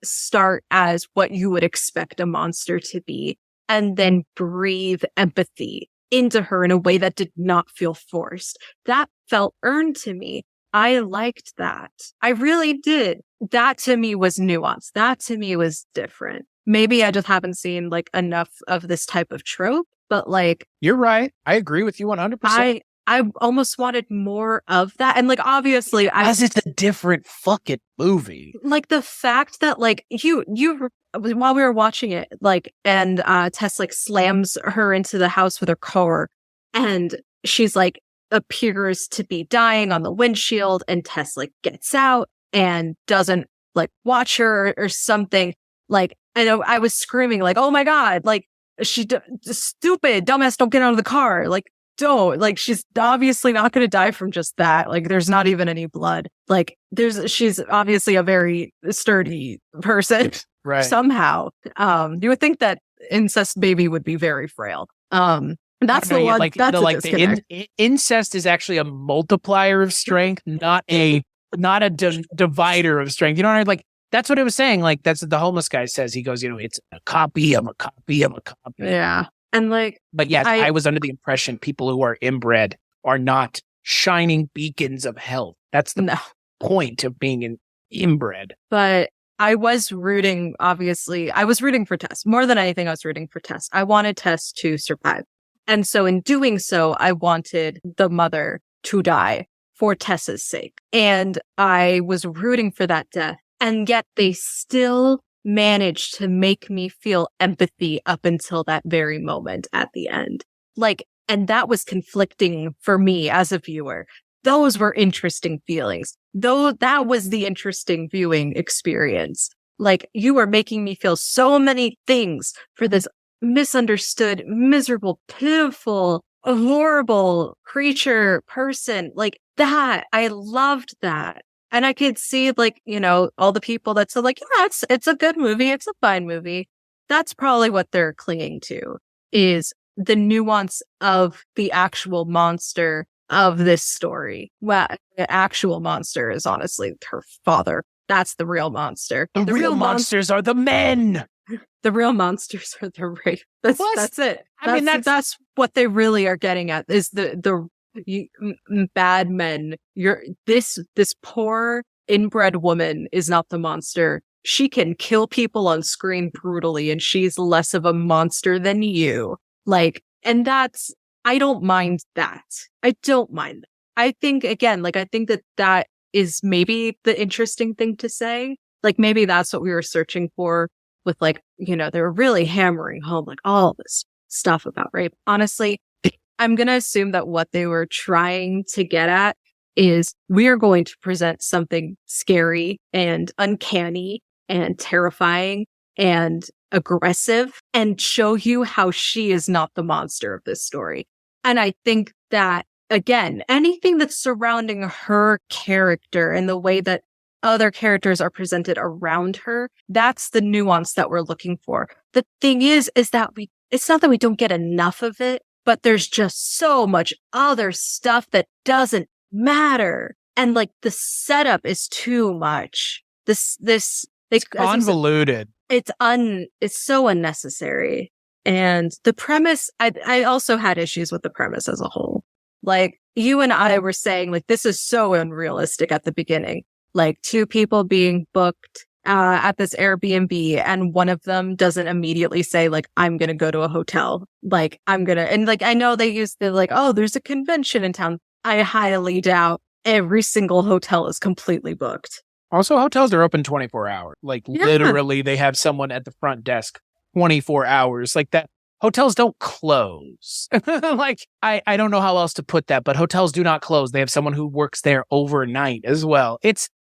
start as what you would expect a monster to be, and then breathe empathy into her in a way that did not feel forced. That felt earned to me. I liked that. I really did. That to me was nuanced. That to me was different. Maybe I just haven't seen like enough of this type of trope, but like... You're right. I agree with you 100%. I almost wanted more of that. And like, obviously, because it's a different fucking movie. Like the fact that like you while we were watching it, like, and Tess like slams her into the house with her car, and she's like appears to be dying on the windshield, and Tess like gets out and doesn't like watch her or something. Like, I know I was screaming like, oh my God, like stupid dumbass, don't get out of the car. Like, don't, like, she's obviously not going to die from just that. Like, there's not even any blood. Like, she's obviously a very sturdy person. Right. Somehow. You would think that incest baby would be very frail. That's the one. Like, that's the incest is actually a multiplier of strength, not a divider of strength. You know what I mean? Like, That's what it was saying. Like, that's what the homeless guy says. He goes, it's a copy of a copy of a copy. Yeah. And like, but yes, I was under the impression people who are inbred are not shining beacons of health. That's the point of being inbred. But I was rooting, obviously, I was rooting for Tess. More than anything, I was rooting for Tess. I wanted Tess to survive. And so in doing so, I wanted the mother to die for Tess's sake. And I was rooting for that death. And yet they still managed to make me feel empathy up until that very moment at the end. Like, and that was conflicting for me as a viewer. Those were interesting feelings. Though that was the interesting viewing experience. Like, you were making me feel so many things for this misunderstood, miserable, pitiful, horrible creature person. Like that. I loved that. And I could see, like, all the people that said, like, yeah, it's a good movie. It's a fine movie. That's probably what they're clinging to, is the nuance of the actual monster of this story. Well, the actual monster is honestly her father. That's the real monster. The real monsters are the men. The real monsters are the rape. That's it. That's what they really are getting at, is the bad men. This poor inbred woman is not the monster. She can kill people on screen brutally, and she's less of a monster than you. Like, and I don't mind that. I don't mind that. I think, again, like, I think that is maybe the interesting thing to say. Like, maybe that's what we were searching for with, like, they were really hammering home, like, all this stuff about rape. Honestly, I'm going to assume that what they were trying to get at is, we are going to present something scary and uncanny and terrifying and aggressive and show you how she is not the monster of this story. And I think that, again, anything that's surrounding her character and the way that other characters are presented around her, that's the nuance that we're looking for. The thing is that it's not that we don't get enough of it, but there's just so much other stuff that doesn't matter. And like, the setup is too much. It's convoluted. It's so unnecessary. And the premise, I also had issues with the premise as a whole. Like, you and I were saying, like, this is so unrealistic at the beginning. Like, two people being booked at this Airbnb, and one of them doesn't immediately say, like, I'm going to go to a hotel. Like, and like, I know they use the, like, oh, there's a convention in town. I highly doubt every single hotel is completely booked. Also, hotels are open 24 hours. Like, literally, they have someone at the front desk 24 hours. Like, that. Hotels don't close. Like, I don't know how else to put that, but hotels do not close. They have someone who works there overnight as well.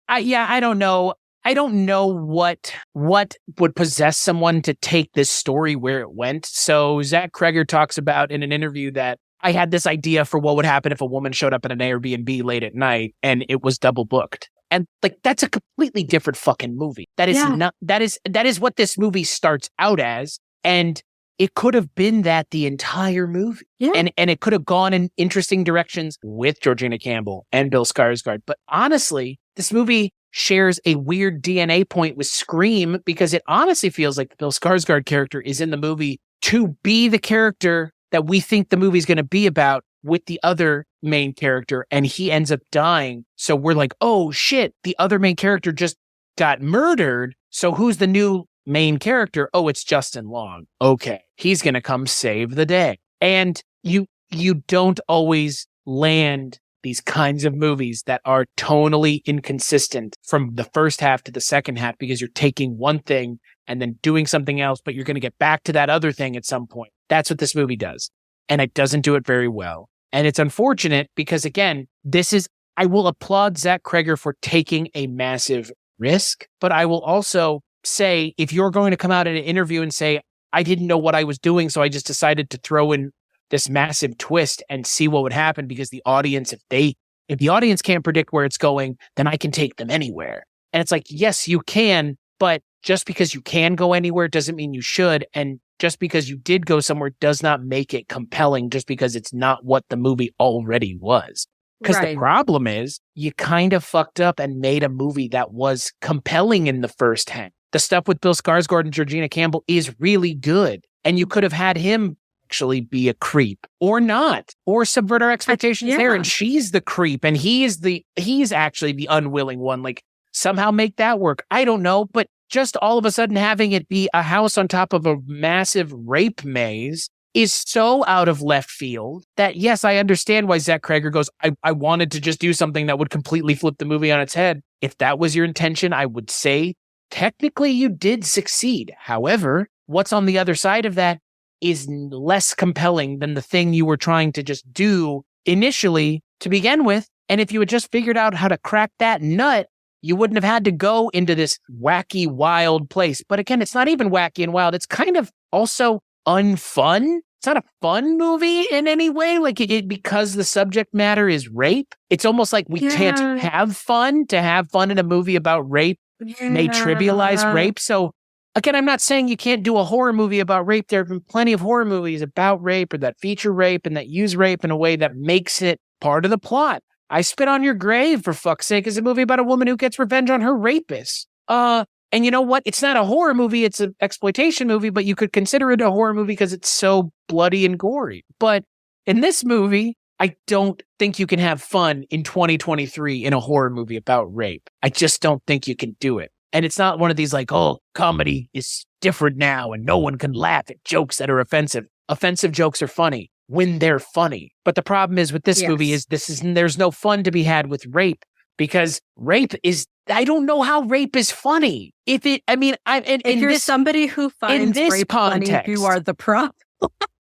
I don't know. I don't know what would possess someone to take this story where it went. So Zach Kreger talks about in an interview that I had this idea for what would happen if a woman showed up at an Airbnb late at night and it was double booked. And like, that's a completely different fucking movie. That is what this movie starts out as. And it could have been that the entire movie. Yeah. And it could have gone in interesting directions with Georgina Campbell and Bill Skarsgard. But honestly, this movie shares a weird DNA point with Scream, because it honestly feels like the Bill Skarsgård character is in the movie to be the character that we think the movie's going to be about with the other main character, and he ends up dying. So we're like, oh shit, the other main character just got murdered. So who's the new main character? Oh, it's Justin Long. Okay, he's going to come save the day. And you don't always land these kinds of movies that are tonally inconsistent from the first half to the second half, because you're taking one thing and then doing something else, but you're going to get back to that other thing at some point. That's what this movie does. And it doesn't do it very well. And it's unfortunate because, again, I will applaud Zach Kreger for taking a massive risk, but I will also say, if you're going to come out in an interview and say, I didn't know what I was doing, so I just decided to throw in this massive twist and see what would happen, because the audience, if the audience can't predict where it's going, then I can take them anywhere. And it's like, yes, you can, but just because you can go anywhere doesn't mean you should. And just because you did go somewhere does not make it compelling, just because it's not what the movie already was. Because the problem is you kind of fucked up and made a movie that was compelling in the first hand. The stuff with Bill Skarsgård and Georgina Campbell is really good. And you could have had him actually be a creep or not, or subvert our expectations there. And she's the creep and he's actually the unwilling one. Like somehow make that work. I don't know. But just all of a sudden having it be a house on top of a massive rape maze is so out of left field that, yes, I understand why Zach Cregger goes, I wanted to just do something that would completely flip the movie on its head. If that was your intention, I would say technically you did succeed. However, what's on the other side of that is less compelling than the thing you were trying to just do initially to begin with. And if you had just figured out how to crack that nut, you wouldn't have had to go into this wacky, wild place. But again, it's not even wacky and wild. It's kind of also unfun. It's not a fun movie in any way. Like it because the subject matter is rape. It's almost like we can't have fun. To have fun in a movie about rape may trivialize rape. So again, I'm not saying you can't do a horror movie about rape. There have been plenty of horror movies about rape or that feature rape and that use rape in a way that makes it part of the plot. I Spit on Your Grave, for fuck's sake, is a movie about a woman who gets revenge on her rapist. And you know what? It's not a horror movie. It's an exploitation movie, but you could consider it a horror movie because it's so bloody and gory. But in this movie, I don't think you can have fun in 2023 in a horror movie about rape. I just don't think you can do it. And it's not one of these like, oh, comedy is different now and no one can laugh at jokes that are offensive. Offensive jokes are funny when they're funny. But the problem is with this movie is there's no fun to be had with rape because rape is, I don't know how rape is funny. If you're somebody who finds rape funny, you are the problem.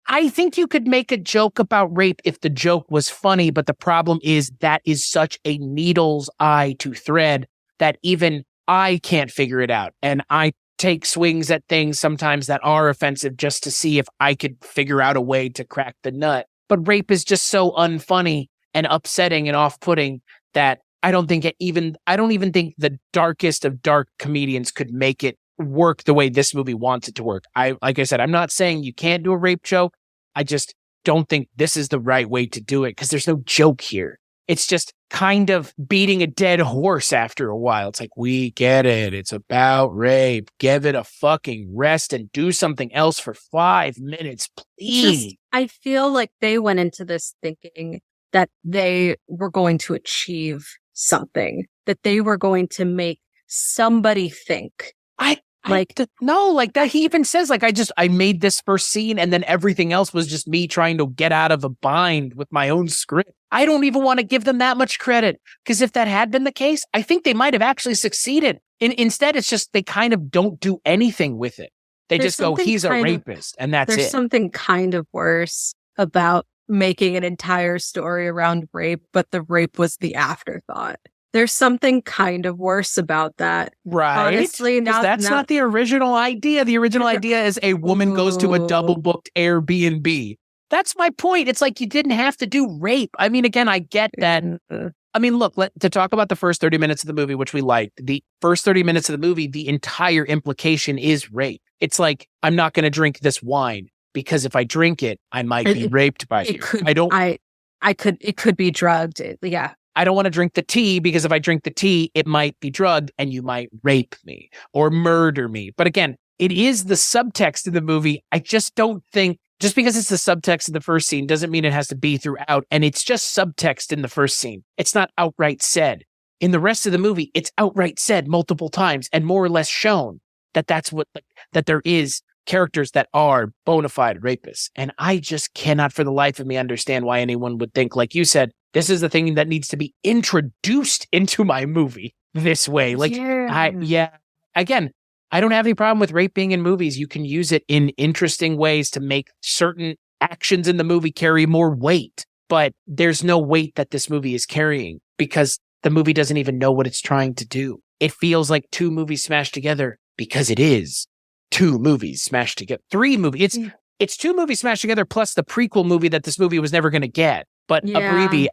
I think you could make a joke about rape if the joke was funny, but the problem is that is such a needle's eye to thread that even I can't figure it out. And I take swings at things sometimes that are offensive just to see if I could figure out a way to crack the nut. But rape is just so unfunny and upsetting and off-putting that I don't even think the darkest of dark comedians could make it work the way this movie wants it to work. Like I said, I'm not saying you can't do a rape joke. I just don't think this is the right way to do it because there's no joke here. It's just kind of beating a dead horse after a while. It's like, we get it. It's about rape. Give it a fucking rest and do something else for 5 minutes, please. I feel like they went into this thinking that they were going to achieve something, that they were going to make somebody think. He even says, like, I made this first scene and then everything else was just me trying to get out of a bind with my own script. I don't even want to give them that much credit because if that had been the case, I think they might have actually succeeded. Instead, it's just they kind of don't do anything with it. They just go, he's a rapist, and that's it. There's something kind of worse about making an entire story around rape, but the rape was the afterthought. There's something kind of worse about that. Right. Honestly, that's not the original idea. The original idea is a woman goes to a double booked Airbnb. That's my point. It's like you didn't have to do rape. I mean, again, I get that. I mean, look, to talk about the first 30 minutes of the movie, which we liked, the first 30 minutes of the movie, the entire implication is rape. It's like, I'm not going to drink this wine because if I drink it, I might be raped by you. It could be drugged. Yeah. I don't want to drink the tea because if I drink the tea, it might be drugged and you might rape me or murder me. But again, it is the subtext in the movie. I just don't think just because it's the subtext in the first scene doesn't mean it has to be throughout. And it's just subtext in the first scene. It's not outright said. In the rest of the movie, it's outright said multiple times and more or less shown that that there is characters that are bona fide rapists. And I just cannot for the life of me understand why anyone would think, like you said, this is the thing that needs to be introduced into my movie this way. Again, I don't have any problem with rape being in movies. You can use it in interesting ways to make certain actions in the movie carry more weight. But there's no weight that this movie is carrying because the movie doesn't even know what it's trying to do. It feels like two movies smashed together because it is two movies smashed together. Three movies. It's two movies smashed together plus the prequel movie that this movie was never going to get. But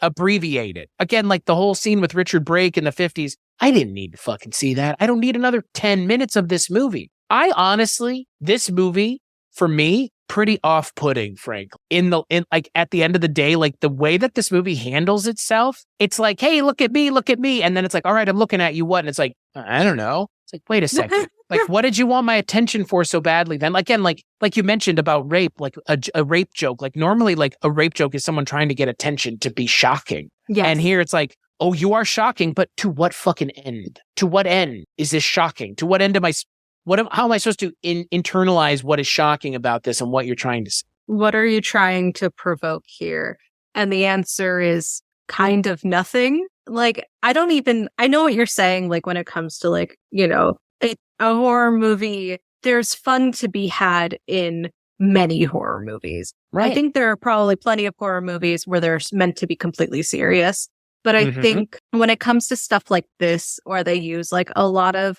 abbreviated. Again, like the whole scene with Richard Brake in the 50s. I didn't need to fucking see that. I don't need another 10 minutes of this movie. This movie, for me, pretty off-putting, frankly. In like at the end of the day, like the way that this movie handles itself, it's like, hey, look at me. And then it's like, all right, I'm looking at you, what? And it's like, I don't know. It's like, wait a second. Like, what did you want my attention for so badly then? Again, like you mentioned about rape, like a rape joke. Like normally, like a rape joke is someone trying to get attention to be shocking. Yes. And here it's like, oh, you are shocking, but to what fucking end? To what end is this shocking? To what end how am I supposed to internalize what is shocking about this and what you're trying to say? What are you trying to provoke here? And the answer is kind of nothing. Like, I know what you're saying, like, when it comes to, like, you know, a horror movie, there's fun to be had in many horror movies. Right. I think there are probably plenty of horror movies where they're meant to be completely serious. But I think when it comes to stuff like this, where they use like a lot of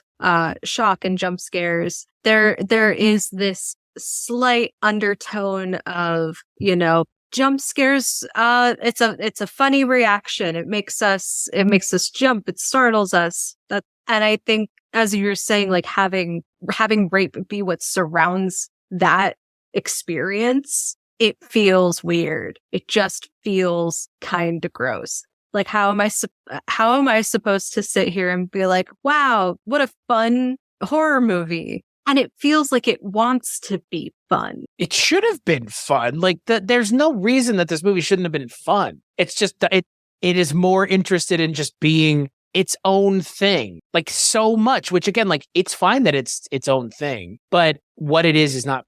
shock and jump scares, there is this slight undertone of, you know, jump scares. It's a funny reaction. It makes us jump. It startles us. And I think, as you were saying, like having rape be what surrounds that experience, it feels weird. It just feels kind of gross. Like, how am I supposed to sit here and be like, wow, what a fun horror movie? And it feels like it wants to be fun. It should have been fun. Like, there's no reason that this movie shouldn't have been fun. It's just that it is more interested in just being its own thing, like so much, which again, like, it's fine that it's its own thing, but what it is not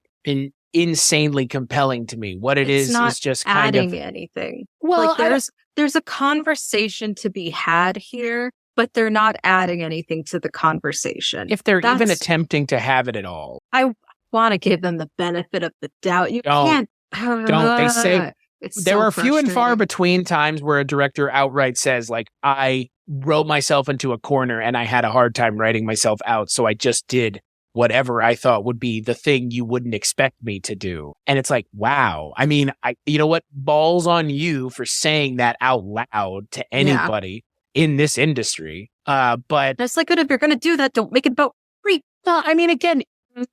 insanely compelling to me. What it's is just kind of adding anything. Well, like there's a conversation to be had here, but they're not adding anything to the conversation. If they're even attempting to have it at all. I want to give them the benefit of the doubt. You can't. Don't. They say there are few and far between times where a director outright says, like, I wrote myself into a corner and I had a hard time writing myself out, so I just did whatever I thought would be the thing you wouldn't expect me to do. And it's like, wow. I mean, you know what? Balls on you for saying that out loud to anybody in this industry. But it's like, good, if you're going to do that, don't make it about rape. I mean, again,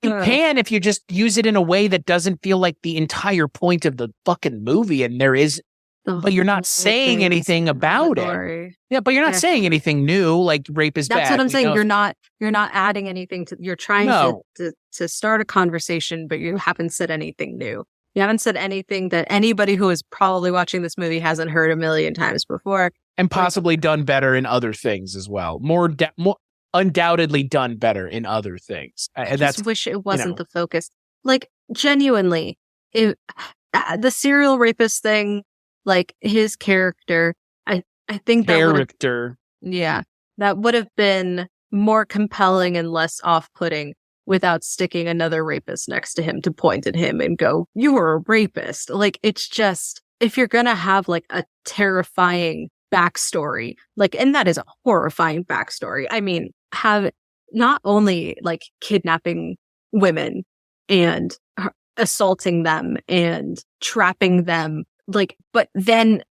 you can if you just use it in a way that doesn't feel like the entire point of the fucking movie. And there is, but you're not saying anything about it. Yeah, but you're not saying anything new, like rape is bad. That's what I'm saying. You're not adding anything to, you're trying to start a conversation, but you haven't said anything new. You haven't said anything that anybody who is probably watching this movie hasn't heard a million times before. And possibly done better in other things as well. More undoubtedly done better in other things. I just wish it wasn't the focus. Like, genuinely, the serial rapist thing, like his character, I think that that would have been more compelling and less off-putting without sticking another rapist next to him to point at him and go, you were a rapist. Like, it's just, if you're gonna have like a terrifying backstory, like, and that is a horrifying backstory. I mean, have not only like kidnapping women and assaulting them and trapping them, like, but then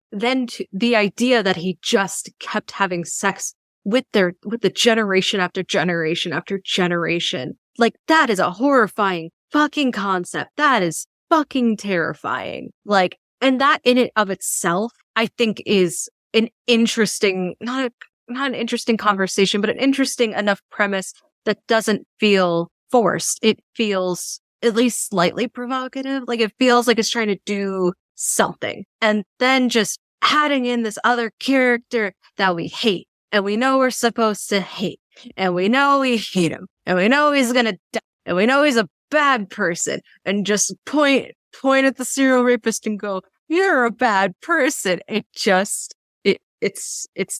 to the idea that he just kept having sex with the generation after generation after generation, like, that is a horrifying fucking concept. That is fucking terrifying. Like, and that in it of itself, I think is an interesting, not an interesting conversation, but an interesting enough premise that doesn't feel forced. It feels at least slightly provocative. Like, it feels like it's trying to do something. And then just adding in this other character that we hate, and we know we're supposed to hate, and we know we hate him, and we know he's gonna die, and we know he's a bad person, and just point at the serial rapist and go, you're a bad person. It's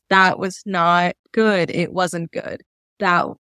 that was not good. It wasn't good.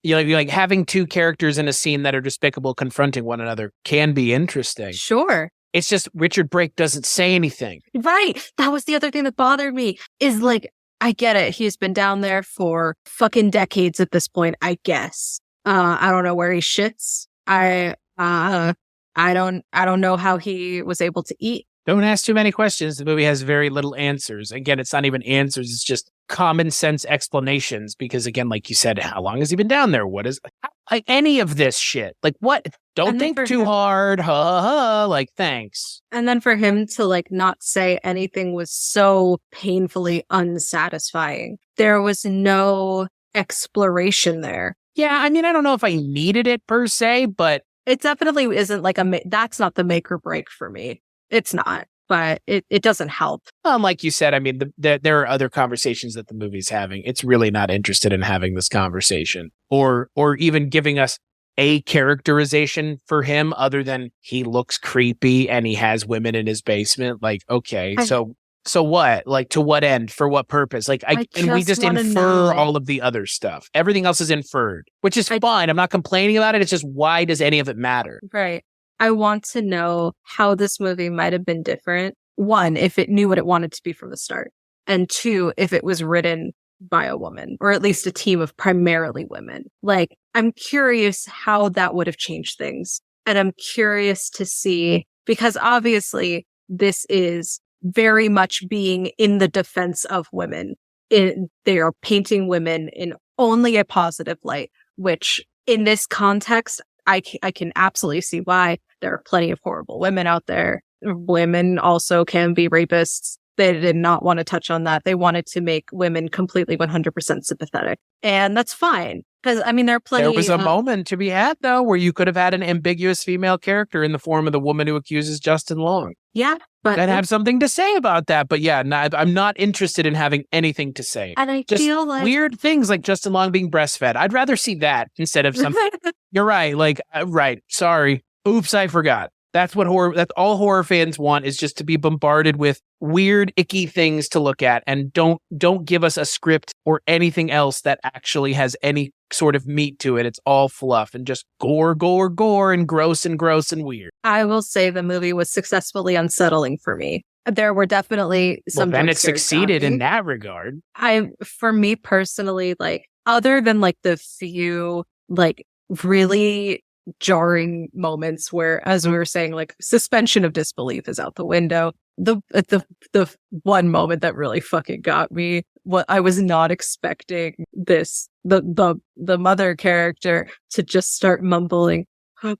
You're like having two characters in a scene that are despicable confronting one another can be interesting. Sure. It's just Richard Brake doesn't say anything. Right. That was the other thing that bothered me, is like, I get it. He's been down there for fucking decades at this point, I guess. I don't know where he shits. I don't know how he was able to eat. Don't ask too many questions. The movie has very little answers. Again, it's not even answers. It's just common sense explanations. Because again, like you said, how long has he been down there? like any of this shit. Like what? Don't think too hard. Ha ha. Like, thanks. And then for him to like not say anything was so painfully unsatisfying. There was no exploration there. Yeah, I mean, I don't know if I needed it per se, but it definitely isn't like that's not the make or break for me. It's not, but it doesn't help. Like you said, I mean, there are other conversations that the movie's having. It's really not interested in having this conversation or even giving us a characterization for him other than he looks creepy and he has women in his basement. Like, okay, so what? Like, to what end? For what purpose? Like, and we just infer all of the other stuff. Everything else is inferred, which is fine. I'm not complaining about it. It's just, why does any of it matter? Right. I want to know how this movie might have been different. One, if it knew what it wanted to be from the start. And two, if it was written by a woman, or at least a team of primarily women. Like, I'm curious how that would have changed things. And I'm curious to see, because obviously this is very much being in the defense of women. They are painting women in only a positive light, which in this context, I can absolutely see why. There are plenty of horrible women out there. Women also can be rapists. They did not want to touch on that. They wanted to make women completely 100% sympathetic. And that's fine. Because, I mean, there are plenty... There was a moment to be had, though, where you could have had an ambiguous female character in the form of the woman who accuses Justin Long. Yeah, but... I'd have something to say about that. But yeah, I'm not interested in having anything to say. And I just feel like... weird things like Justin Long being breastfed. I'd rather see that instead of something... You're right. Like, right. Sorry. Oops, I forgot. That's all horror fans want, is just to be bombarded with weird, icky things to look at, and don't give us a script or anything else that actually has any sort of meat to it. It's all fluff and just gore, and gross and weird. I will say the movie was successfully unsettling for me. There were definitely some. Well, then it succeeded in that regard. For me personally, like, other than like the few like really jarring moments where, as we were saying, like, suspension of disbelief is out the window. The one moment that really fucking got me, what I was not expecting this, the mother character to just start mumbling, and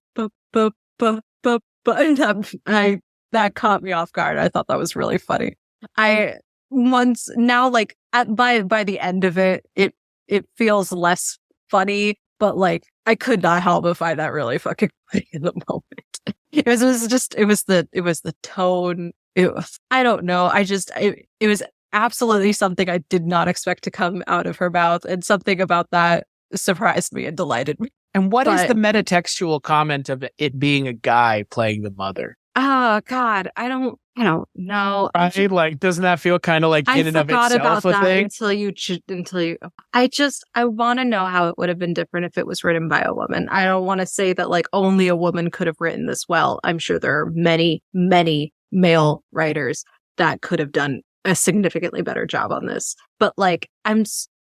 that caught me off guard. I thought that was really funny. By the end of it, it feels less funny, but like, I could not help but find that really fucking funny in the moment. It was the tone. I don't know. It was absolutely something I did not expect to come out of her mouth, and something about that surprised me and delighted me. And what is the metatextual comment of it being a guy playing the mother? Oh God, I don't know. Right? Like, doesn't that feel kind of like in and of itself a thing? Until you, I want to know how it would have been different if it was written by a woman. I don't want to say that like only a woman could have written this well. I'm sure there are many, many male writers that could have done a significantly better job on this. But like,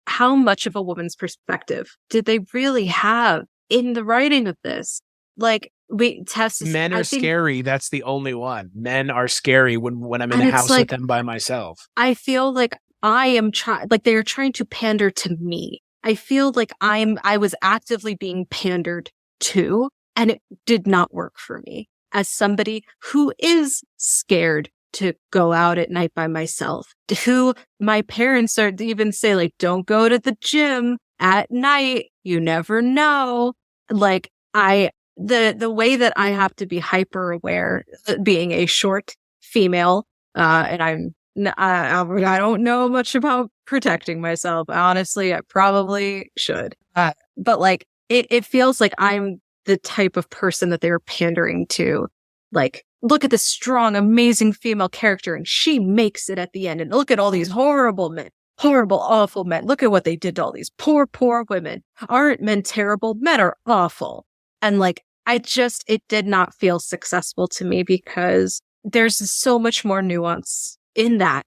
how much of a woman's perspective did they really have in the writing of this? Like, Tess, men are scary. That's the only one. Men are scary when I'm in a house with them by myself. I feel like I am they are trying to pander to me. I feel like I was actively being pandered to, and it did not work for me as somebody who is scared to go out at night by myself, who my parents are even say, like, don't go to the gym at night. You never know. Like, the way that I have to be hyper aware, being a short female, and I don't know much about protecting myself. Honestly, I probably should. But like, it feels like I'm the type of person that they were pandering to. Like, look at this strong, amazing female character, and she makes it at the end. And look at all these horrible men. Horrible, awful men. Look at what they did to all these poor, poor women. Aren't men terrible? Men are awful. And like, it did not feel successful to me, because there's so much more nuance in that.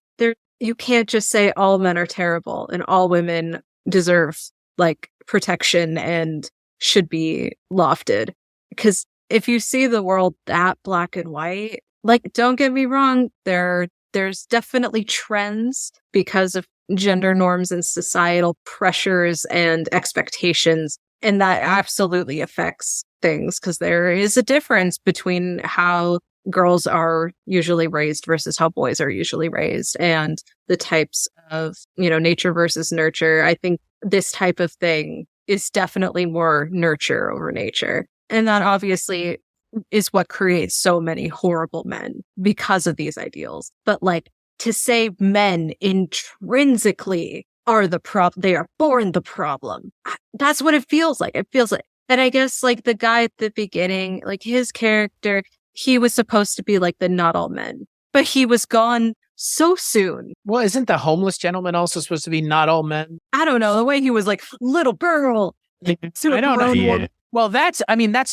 You can't just say all men are terrible and all women deserve like protection and should be lofted. Because if you see the world that black and white, like, don't get me wrong, there's definitely trends because of gender norms and societal pressures and expectations And that absolutely affects things because there is a difference between how girls are usually raised versus how boys are usually raised, and the types of, nature versus nurture. I think this type of thing is definitely more nurture over nature. And that obviously is what creates so many horrible men because of these ideals. But like, to say men intrinsically are the problem, they are born the problem. That's what it feels like. It feels like, and I guess like the guy at the beginning, like his character, he was supposed to be like the not all men, but he was gone so soon. Well, isn't the homeless gentleman also supposed to be not all men? I don't know. The way he was like, little girl. I don't know. Yeah. Well, that's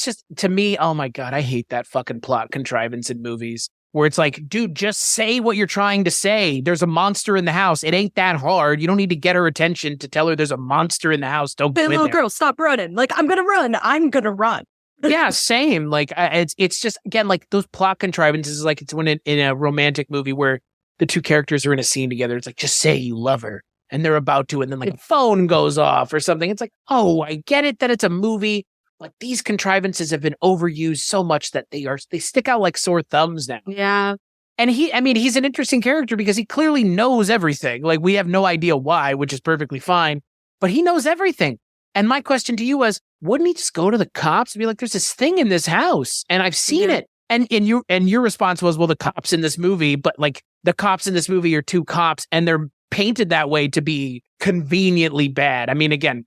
just, to me, oh my God, I hate that fucking plot contrivance in movies where it's like, dude, just say what you're trying to say. There's a monster in the house. It ain't that hard. You don't need to get her attention to tell her there's a monster in the house. Don't go in little there. Girl, stop running. Like, I'm going to run. Yeah, same. Like, it's just, again, like those plot contrivances, like it's when in a romantic movie where the two characters are in a scene together. It's like, just say you love her. And they're about to, and then like a phone goes off or something. It's like, oh, I get it that it's a movie. Like these contrivances have been overused so much that they stick out like sore thumbs now. Yeah. And he's an interesting character because he clearly knows everything. Like we have no idea why, which is perfectly fine, but he knows everything. And my question to you was, wouldn't he just go to the cops and be like, there's this thing in this house and I've seen it. And your response was, well, the cops in this movie, but like the cops in this movie are two cops and they're painted that way to be conveniently bad. I mean, again,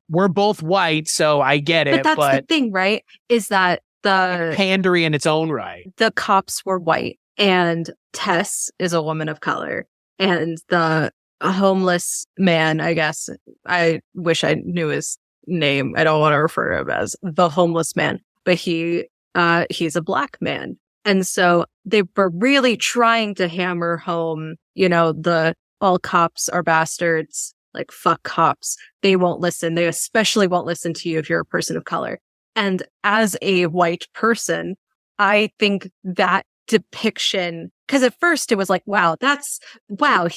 we're both white, so I get it. But that's the thing, right? Is that the pandery in its own right. The cops were white, and Tess is a woman of color, and the homeless man, I guess, I wish I knew his name. I don't want to refer to him as the homeless man, but he's a black man. And so they were really trying to hammer home, the all cops are bastards, like fuck cops. They won't listen. They especially won't listen to you if you're a person of color. And as a white person, I think that depiction, because at first it was like, wow,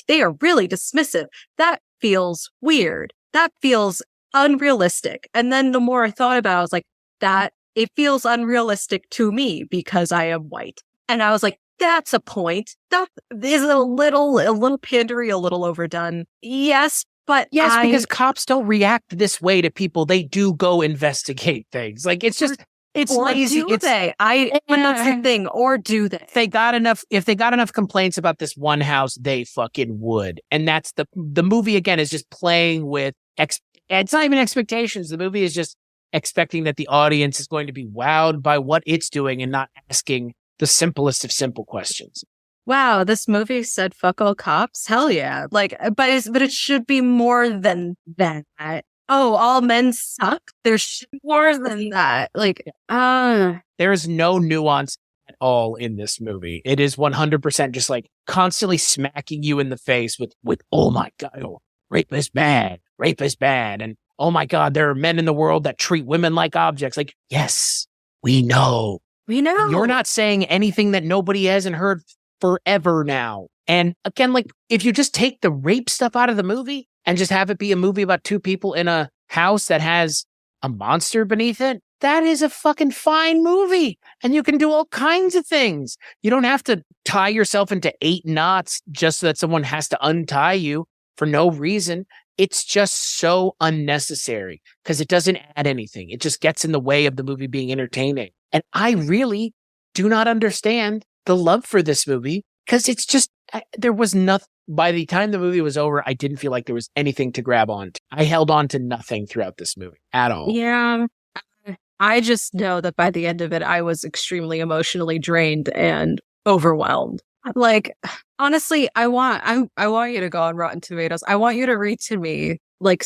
they are really dismissive. That feels weird. That feels unrealistic. And then the more I thought about it, I was like, that it feels unrealistic to me because I am white. And I was like, that's a point. That is a little pandery, a little overdone. Yes, but because cops don't react this way to people. They do go investigate things. Like it's just it's lazy. Do they? But that's the thing. Or do they? If they got enough complaints about this one house, they fucking would. And that's the movie again is just playing with it's not even expectations. The movie is just expecting that the audience is going to be wowed by what it's doing and not asking the simplest of simple questions. Wow, this movie said fuck all cops? Hell yeah. Like, but it should be more than that. Oh, all men suck? There's more than that. Like, there is no nuance at all in this movie. It is 100% just like constantly smacking you in the face with oh my God, rape is bad. And oh my God, there are men in the world that treat women like objects. Like, yes, we know. You're not saying anything that nobody hasn't heard forever now. And again, like if you just take the rape stuff out of the movie and just have it be a movie about two people in a house that has a monster beneath it, that is a fucking fine movie. And you can do all kinds of things. You don't have to tie yourself into 8 knots just so that someone has to untie you for no reason. It's just so unnecessary because it doesn't add anything. It just gets in the way of the movie being entertaining. And I really do not understand the love for this movie because it's just, there was nothing. By the time the movie was over, I didn't feel like there was anything to grab on to. I held on to nothing throughout this movie at all. Yeah. I just know that by the end of it, I was extremely emotionally drained and overwhelmed. Like, honestly, I want you to go on Rotten Tomatoes. I want you to read to me like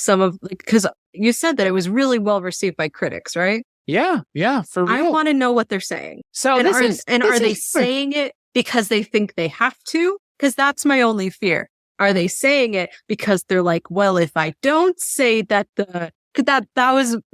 because you said that it was really well received by critics, right? Yeah, for real. I want to know what they're saying. So are they saying it because they think they have to? Because that's my only fear. Are they saying it because they're like, well, if I don't say that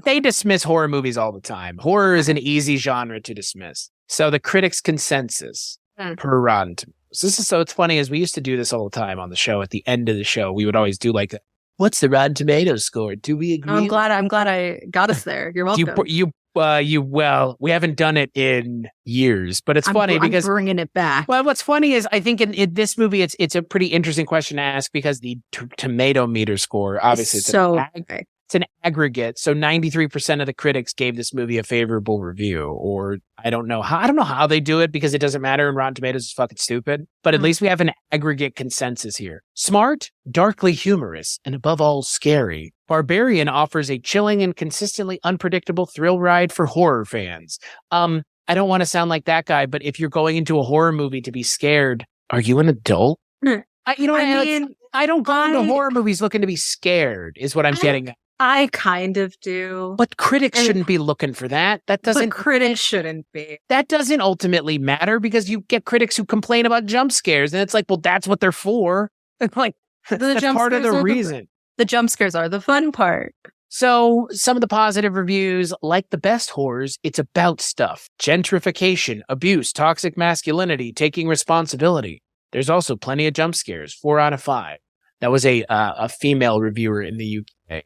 they dismiss horror movies all the time. Horror is an easy genre to dismiss. So the critics' consensus per Rotten Tomatoes. It's funny as we used to do this all the time on the show. At the end of the show, we would always do like What's the Rotten Tomatoes score? Do we agree? I'm glad I got us there. You're welcome. Well, we haven't done it in years, but it's funny because I'm bringing it back. Well, what's funny is I think in this movie, it's a pretty interesting question to ask because the tomato meter score, obviously, it's an aggregate. So 93% of the critics gave this movie a favorable review, or I don't know how they do it because it doesn't matter and Rotten Tomatoes is fucking stupid. But at least we have an aggregate consensus here. Smart, darkly humorous, and above all, scary. Barbarian offers a chilling and consistently unpredictable thrill ride for horror fans. I don't want to sound like that guy, but if you're going into a horror movie to be scared, are you an adult? I don't go into horror movies looking to be scared, is what I'm getting at. I kind of do. But critics shouldn't be looking for that. Critics shouldn't be. That doesn't ultimately matter because you get critics who complain about jump scares. And it's like, well, that's what they're for. It's like, that's part of the reason. The jump scares are the fun part. So some of the positive reviews, like the best horrors, it's about stuff. Gentrification, abuse, toxic masculinity, taking responsibility. There's also plenty of jump scares, 4 out of 5. That was a female reviewer in the UK.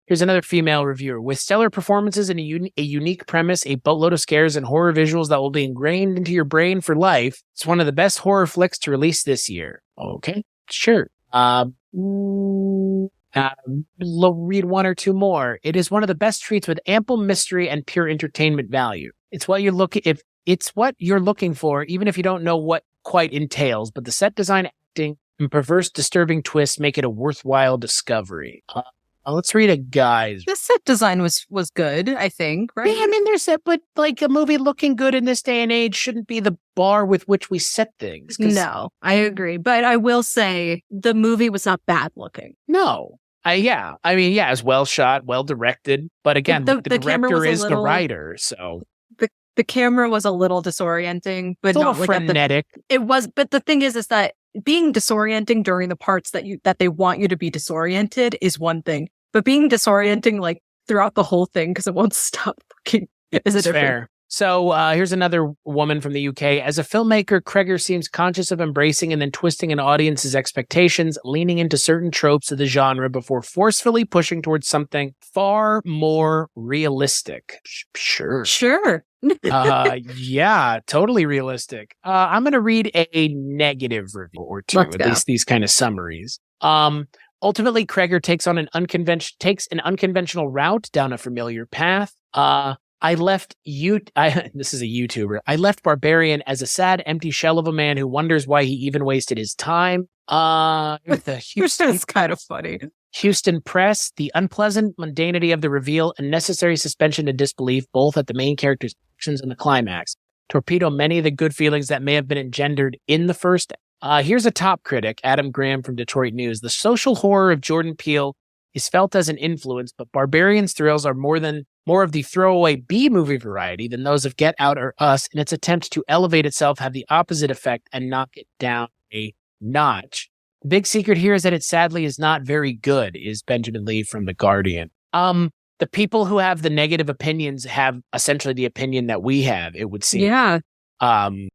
Here's another female reviewer. With stellar performances and a unique premise, a boatload of scares and horror visuals that will be ingrained into your brain for life, it's one of the best horror flicks to release this year. Okay, sure. I'll read one or two more. It is one of the best treats with ample mystery and pure entertainment value. It's what you're looking for, even if you don't know what quite entails, but the set design, acting, and perverse, disturbing twists make it a worthwhile discovery. Let's read a guy's. The set design was good, I think, right? Yeah, I mean, but like a movie looking good in this day and age shouldn't be the bar with which we set things. No, I agree. But I will say the movie was not bad looking. No. It's well shot, well directed. But again, the director is the writer, so. The camera was a little disorienting, but it's not like frenetic. It was, but the thing is that being disorienting during the parts that they want you to be disoriented is one thing, but being disorienting like throughout the whole thing because it won't stop looking is a different. Fair. So here's another woman from the UK. As a filmmaker, Kreger seems conscious of embracing and then twisting an audience's expectations, leaning into certain tropes of the genre before forcefully pushing towards something far more realistic. Sure. Yeah, totally realistic. I'm going to read a negative review or two, at least these kind of summaries. Ultimately, Kreger takes an unconventional route down a familiar path. This is a YouTuber. I left Barbarian as a sad, empty shell of a man who wonders why he even wasted his time. The Houston is kind of funny. Houston Press, the unpleasant mundanity of the reveal and necessary suspension to disbelief, both at the main character's actions and the climax, torpedo many of the good feelings that may have been engendered in the first. Here's a top critic, Adam Graham from Detroit News. The social horror of Jordan Peele is felt as an influence, but Barbarian's thrills are more of the throwaway B-movie variety than those of Get Out or Us, and its attempt to elevate itself have the opposite effect and knock it down a notch. The big secret here is that it sadly is not very good, is Benjamin Lee from The Guardian. The people who have the negative opinions have essentially the opinion that we have, it would seem. Yeah.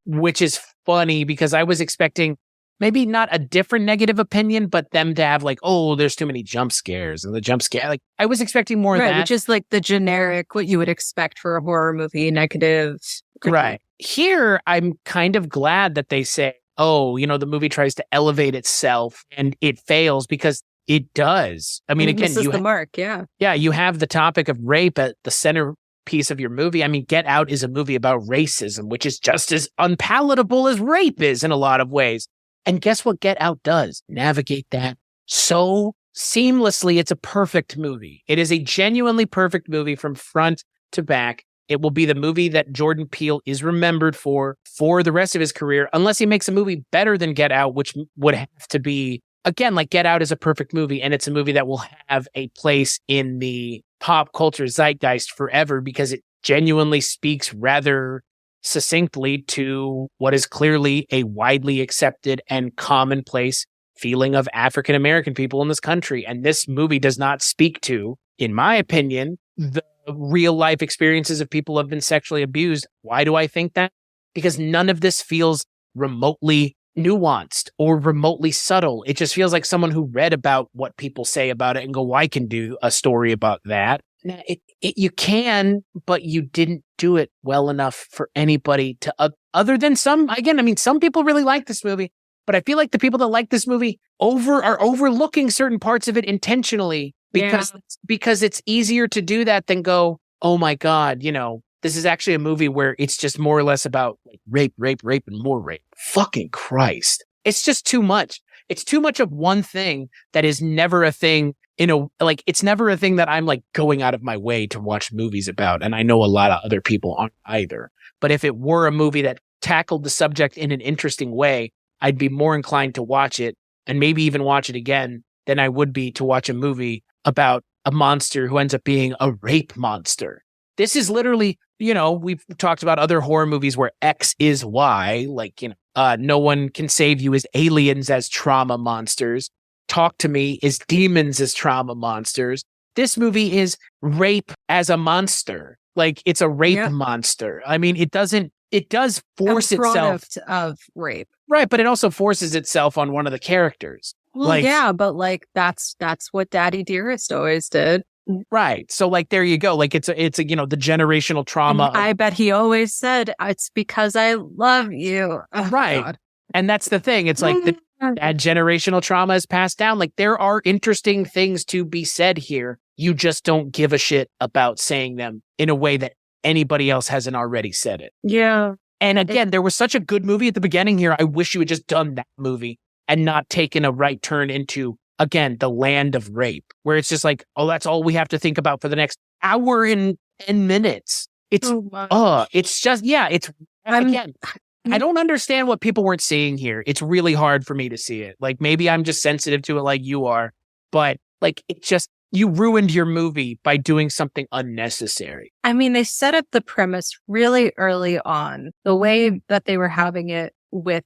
Which is funny because I was expecting maybe not a different negative opinion, but them to have like, oh, there's too many jump scares and the jump scare. Like I was expecting more of that. Which is like the generic, what you would expect for a horror movie, negative. Right. Here, I'm kind of glad that they say, oh, the movie tries to elevate itself and it fails because it does. I mean, again, this is the mark. Yeah. Yeah. You have the topic of rape at the centerpiece of your movie. I mean, Get Out is a movie about racism, which is just as unpalatable as rape is in a lot of ways. And guess what Get Out does? Navigate that so seamlessly. It's a perfect movie. It is a genuinely perfect movie from front to back. It will be the movie that Jordan Peele is remembered for the rest of his career, unless he makes a movie better than Get Out, which would have to be, again, like Get Out is a perfect movie, and it's a movie that will have a place in the pop culture zeitgeist forever because it genuinely speaks rather succinctly to what is clearly a widely accepted and commonplace feeling of African American people in this country. And this movie does not speak to, in my opinion, the real life experiences of people who have been sexually abused. Why do I think that? Because none of this feels remotely nuanced or remotely subtle. It just feels like someone who read about what people say about it and go, well, I can do a story about that. Now, you can, but you didn't do it well enough for anybody to, other than some, again, I mean, some people really like this movie, but I feel like the people that like this movie are overlooking certain parts of it intentionally because it's easier to do that than go, oh my God, this is actually a movie where it's just more or less about like rape, and more rape. Fucking Christ. It's just too much. It's too much of one thing that is never a thing it's never a thing that I'm like going out of my way to watch movies about. And I know a lot of other people aren't either. But if it were a movie that tackled the subject in an interesting way, I'd be more inclined to watch it and maybe even watch it again than I would be to watch a movie about a monster who ends up being a rape monster. This is literally, we've talked about other horror movies where X is Y, like, No One Can Save You is aliens as trauma monsters. Talk to Me is demons as trauma monsters. This movie is rape as a monster. Like, it's a rape monster. I mean, it does force itself. Product of rape. Right, but it also forces itself on one of the characters. Well, but like, that's what Daddy Dearest always did. Right. So like, there you go. Like it's the generational trauma. I bet he always said, it's because I love you. Oh, right. God. And that's the thing. It's like that generational trauma is passed down. Like there are interesting things to be said here. You just don't give a shit about saying them in a way that anybody else hasn't already said it. Yeah. And again, there was such a good movie at the beginning here. I wish you had just done that movie and not taken a right turn into, again, the land of rape, where it's just like, oh, that's all we have to think about for the next hour and 10 minutes. It's, it's just, again, I don't understand what people weren't seeing here. It's really hard for me to see it. Like, maybe I'm just sensitive to it like you are, but like, it just, you ruined your movie by doing something unnecessary. I mean, they set up the premise really early on, the way that they were having it with,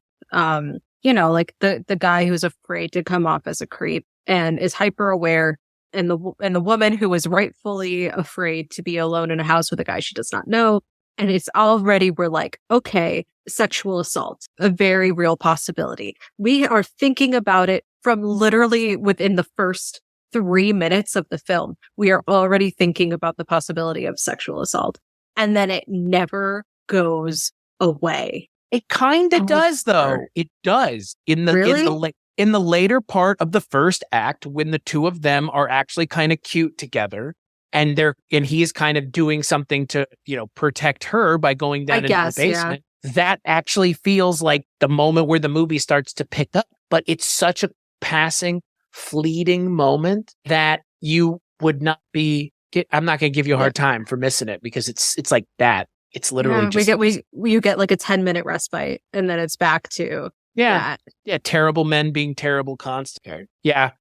like the guy who's afraid to come off as a creep and is hyper aware, and the woman who is rightfully afraid to be alone in a house with a guy she does not know. And it's already, we're like, okay, sexual assault, a very real possibility. We are thinking about it from literally within the first 3 minutes of the film. We are already thinking about the possibility of sexual assault. And then it never goes away. It kind of does, though. It does. In the later part of the first act, when the two of them are actually kind of cute together, and he's kind of doing something to, protect her by going down into the basement. Yeah. That actually feels like the moment where the movie starts to pick up. But it's such a passing, fleeting moment that you would not be. I'm not going to give you a hard time for missing it, because it's like that. It's literally just you get like a 10-minute respite, and then it's back to that. Yeah, terrible men being terrible constantly. Yeah,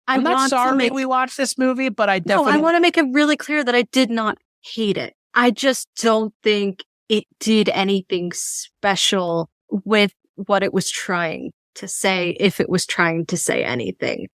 I'm not sorry we watched this movie, but I definitely I want to make it really clear that I did not hate it. I just don't think it did anything special with what it was trying to say, if it was trying to say anything.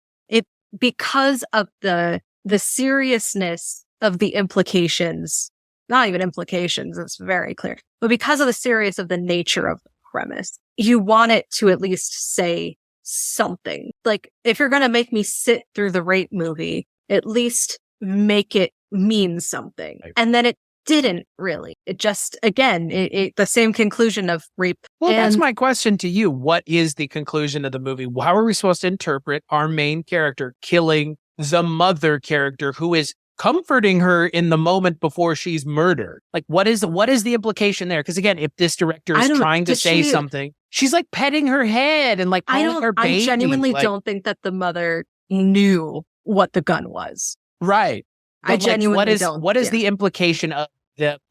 Because of the seriousness of the implications. Not even implications, it's very clear. But because of the seriousness of the nature of the premise, you want it to at least say something. Like, if you're going to make me sit through the rape movie, at least make it mean something. And then it didn't really. It just, again, the same conclusion of rape. Well, that's my question to you. What is the conclusion of the movie? How are we supposed to interpret our main character killing the mother character who is comforting her in the moment before she's murdered? Like, what is the implication there? Because again, if this director is trying to say something, she's like petting her head and like calling her baby. I genuinely don't think that the mother knew what the gun was. Right. But I genuinely don't. What is the implication of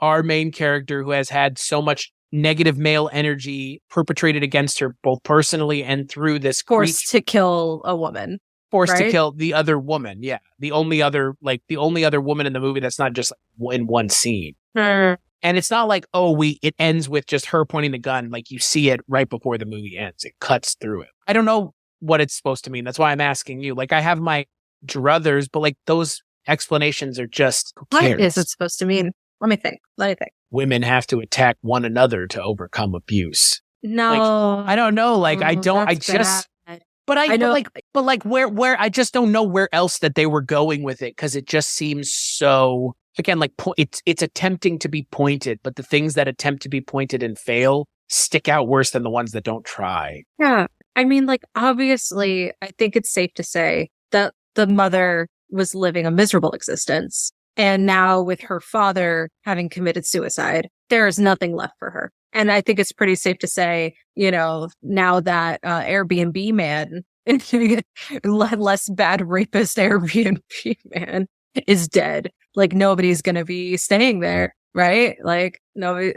our main character who has had so much negative male energy perpetrated against her, both personally and through this forced to kill a woman? Forced to kill the other woman. Yeah. The only other woman in the movie that's not just in one scene. And it's not like, it ends with just her pointing the gun. Like, you see it right before the movie ends. It cuts through it. I don't know what it's supposed to mean. That's why I'm asking you. Like, I have my druthers, but like, those explanations are just, who cares? What is it supposed to mean? Let me think. Women have to attack one another to overcome abuse. No. I don't know. Like, I just, bad. but I know. where I just don't know where else that they were going with it. Cause it just seems so, again, like it's attempting to be pointed, but the things that attempt to be pointed and fail stick out worse than the ones that don't try. Yeah. I mean, like, obviously, I think it's safe to say that the mother was living a miserable existence. And now with her father having committed suicide, there is nothing left for her. And I think it's pretty safe to say, you know, now that Airbnb man, less bad rapist Airbnb man is dead, like nobody's going to be staying there, right? Like nobody,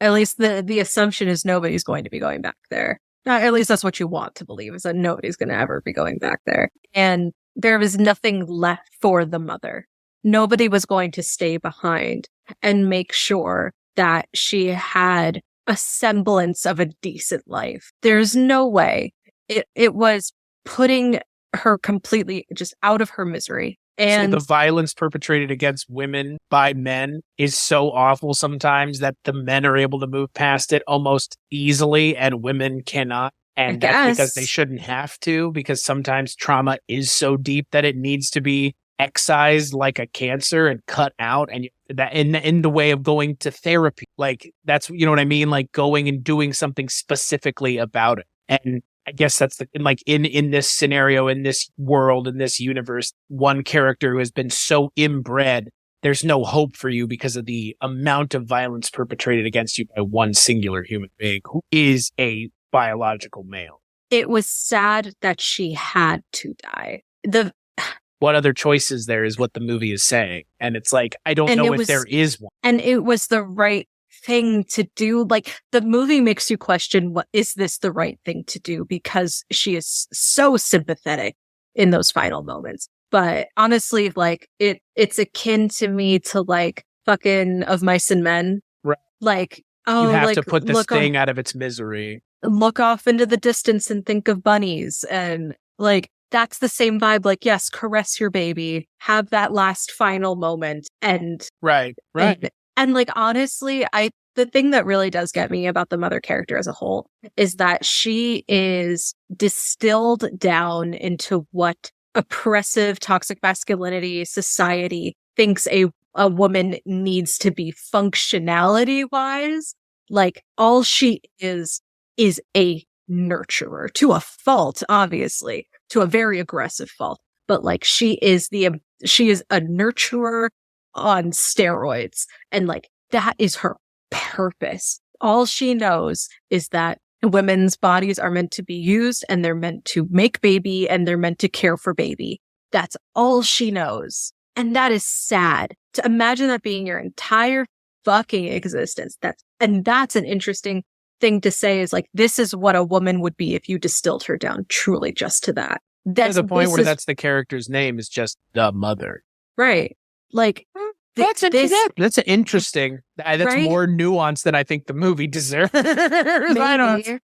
at least the assumption is nobody's going to be going back there. At least that's what you want to believe, is that nobody's going to ever be going back there. And there was nothing left for the mother. Nobody was going to stay behind and make sure that she had a semblance of a decent life. There's no way. It was putting her completely just out of her misery. And so the violence perpetrated against women by men is so awful sometimes that the men are able to move past it almost easily and women cannot. And that's because they shouldn't have to, because sometimes trauma is so deep that it needs to be excised like a cancer and cut out, and that in the way of going to therapy. Like, that's, you know what I mean? Like going and doing something specifically about it. And I guess that's in this scenario, in this world, in this universe, one character who has been so inbred, there's no hope for you because of the amount of violence perpetrated against you by one singular human being who is a biological male. It was sad that she had to die. What other choices there is what the movie is saying. And it's like, I don't know if there is one. And it was the right thing to do. Like, the movie makes you question, what is this the right thing to do? Because she is so sympathetic in those final moments. But honestly, like, it's akin to me to like fucking Of Mice and Men. Right. Like, oh, you have like, to put this thing out of its misery. Look off into the distance and think of bunnies. And like, that's the same vibe. Like, yes, caress your baby, have that last final moment. And right. And like, honestly, the thing that really does get me about the mother character as a whole is that she is distilled down into what oppressive, toxic masculinity society thinks a woman needs to be functionality wise. Like, all she is a nurturer, to a fault, obviously, to a very aggressive fault. But like, she is a nurturer on steroids. And like, that is her purpose. All she knows is that women's bodies are meant to be used, and they're meant to make baby, and they're meant to care for baby. That's all she knows. And that is sad to imagine that being your entire fucking existence. That's an interesting thing to say, is like, this is what a woman would be if you distilled her down truly just to that. There's a point where that's the character's name, is just the mother. Right. Like, that's interesting. That's right? More nuanced than I think the movie deserves. I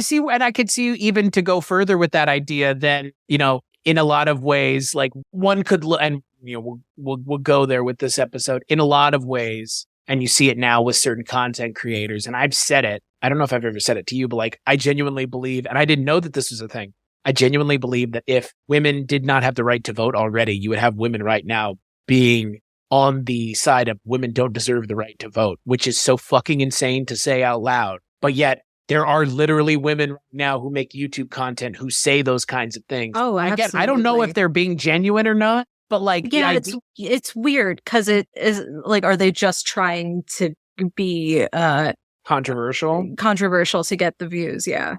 see, and I could see even to go further with that idea. Then, you know, in a lot of ways, like, one could look, and you know, we'll go there with this episode. In a lot of ways, and you see it now with certain content creators, and I've said it. I don't know if I've ever said it to you, but like, I genuinely believe, and I didn't know that this was a thing. I genuinely believe that if women did not have the right to vote already, you would have women right now being on the side of women don't deserve the right to vote, which is so fucking insane to say out loud. But yet there are literally women right now who make YouTube content who say those kinds of things. Oh, absolutely. I don't know if they're being genuine or not, but like, yeah, it's weird because it is like, are they just trying to be controversial to get the views? Yeah.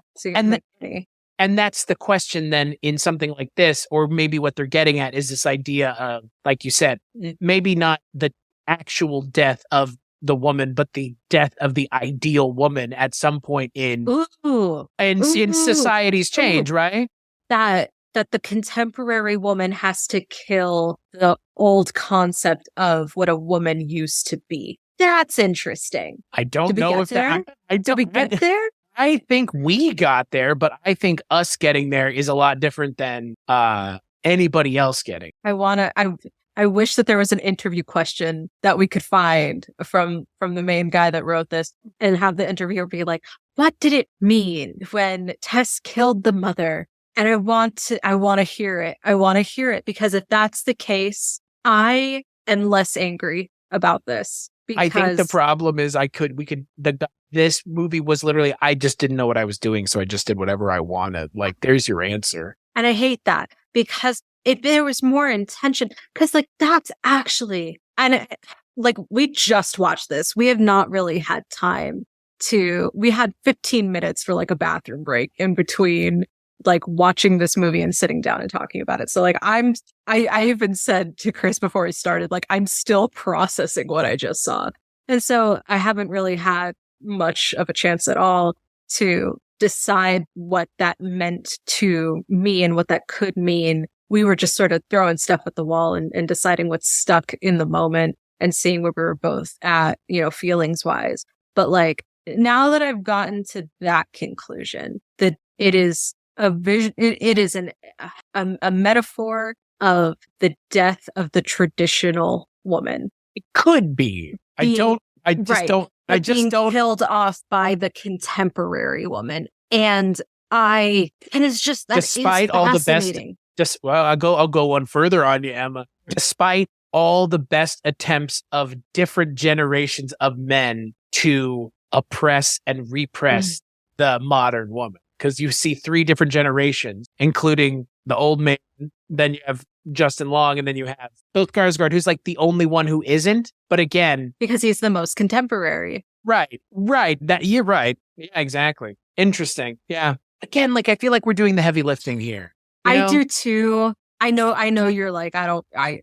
And that's the question then in something like this, or maybe what they're getting at is this idea of, like you said, maybe not the actual death of the woman, but the death of the ideal woman at some point in society's change, right? That the contemporary woman has to kill the old concept of what a woman used to be. That's interesting. I don't know if that. Did we get there? I think we got there, but I think us getting there is a lot different than anybody else getting. I wish that there was an interview question that we could find from the main guy that wrote this and have the interviewer be like, what did it mean when Tess killed the mother? And I want to hear it. I want to hear it, because if that's the case, I am less angry about this. I think the problem is this movie was literally, I just didn't know what I was doing, so I just did whatever I wanted. Like, there's your answer. And I hate that, because there was more intention, because like that's actually, and like we just watched this. We have not really had time we had 15 minutes for like a bathroom break in between like watching this movie and sitting down and talking about it. So like I even said to Chris before we started, like I'm still processing what I just saw. And so I haven't really had much of a chance at all to decide what that meant to me and what that could mean. We were just sort of throwing stuff at the wall and deciding what's stuck in the moment and seeing where we were both at, feelings wise. But like now that I've gotten to that conclusion, that it is a vision, it is a metaphor of the death of the traditional woman. It could be. Being killed off by the contemporary woman. And it's just, that despite all the best, I'll go one further on you, Emma. Despite all the best attempts of different generations of men to oppress and repress the modern woman. Because you see 3 different generations, including the old man, then you have Justin Long, and then you have Bill Skarsgard, who's like the only one who isn't. But again, because he's the most contemporary. Right. You're right. Yeah, exactly. Interesting. Yeah. Again, like I feel like we're doing the heavy lifting here. I do too. I know you're like,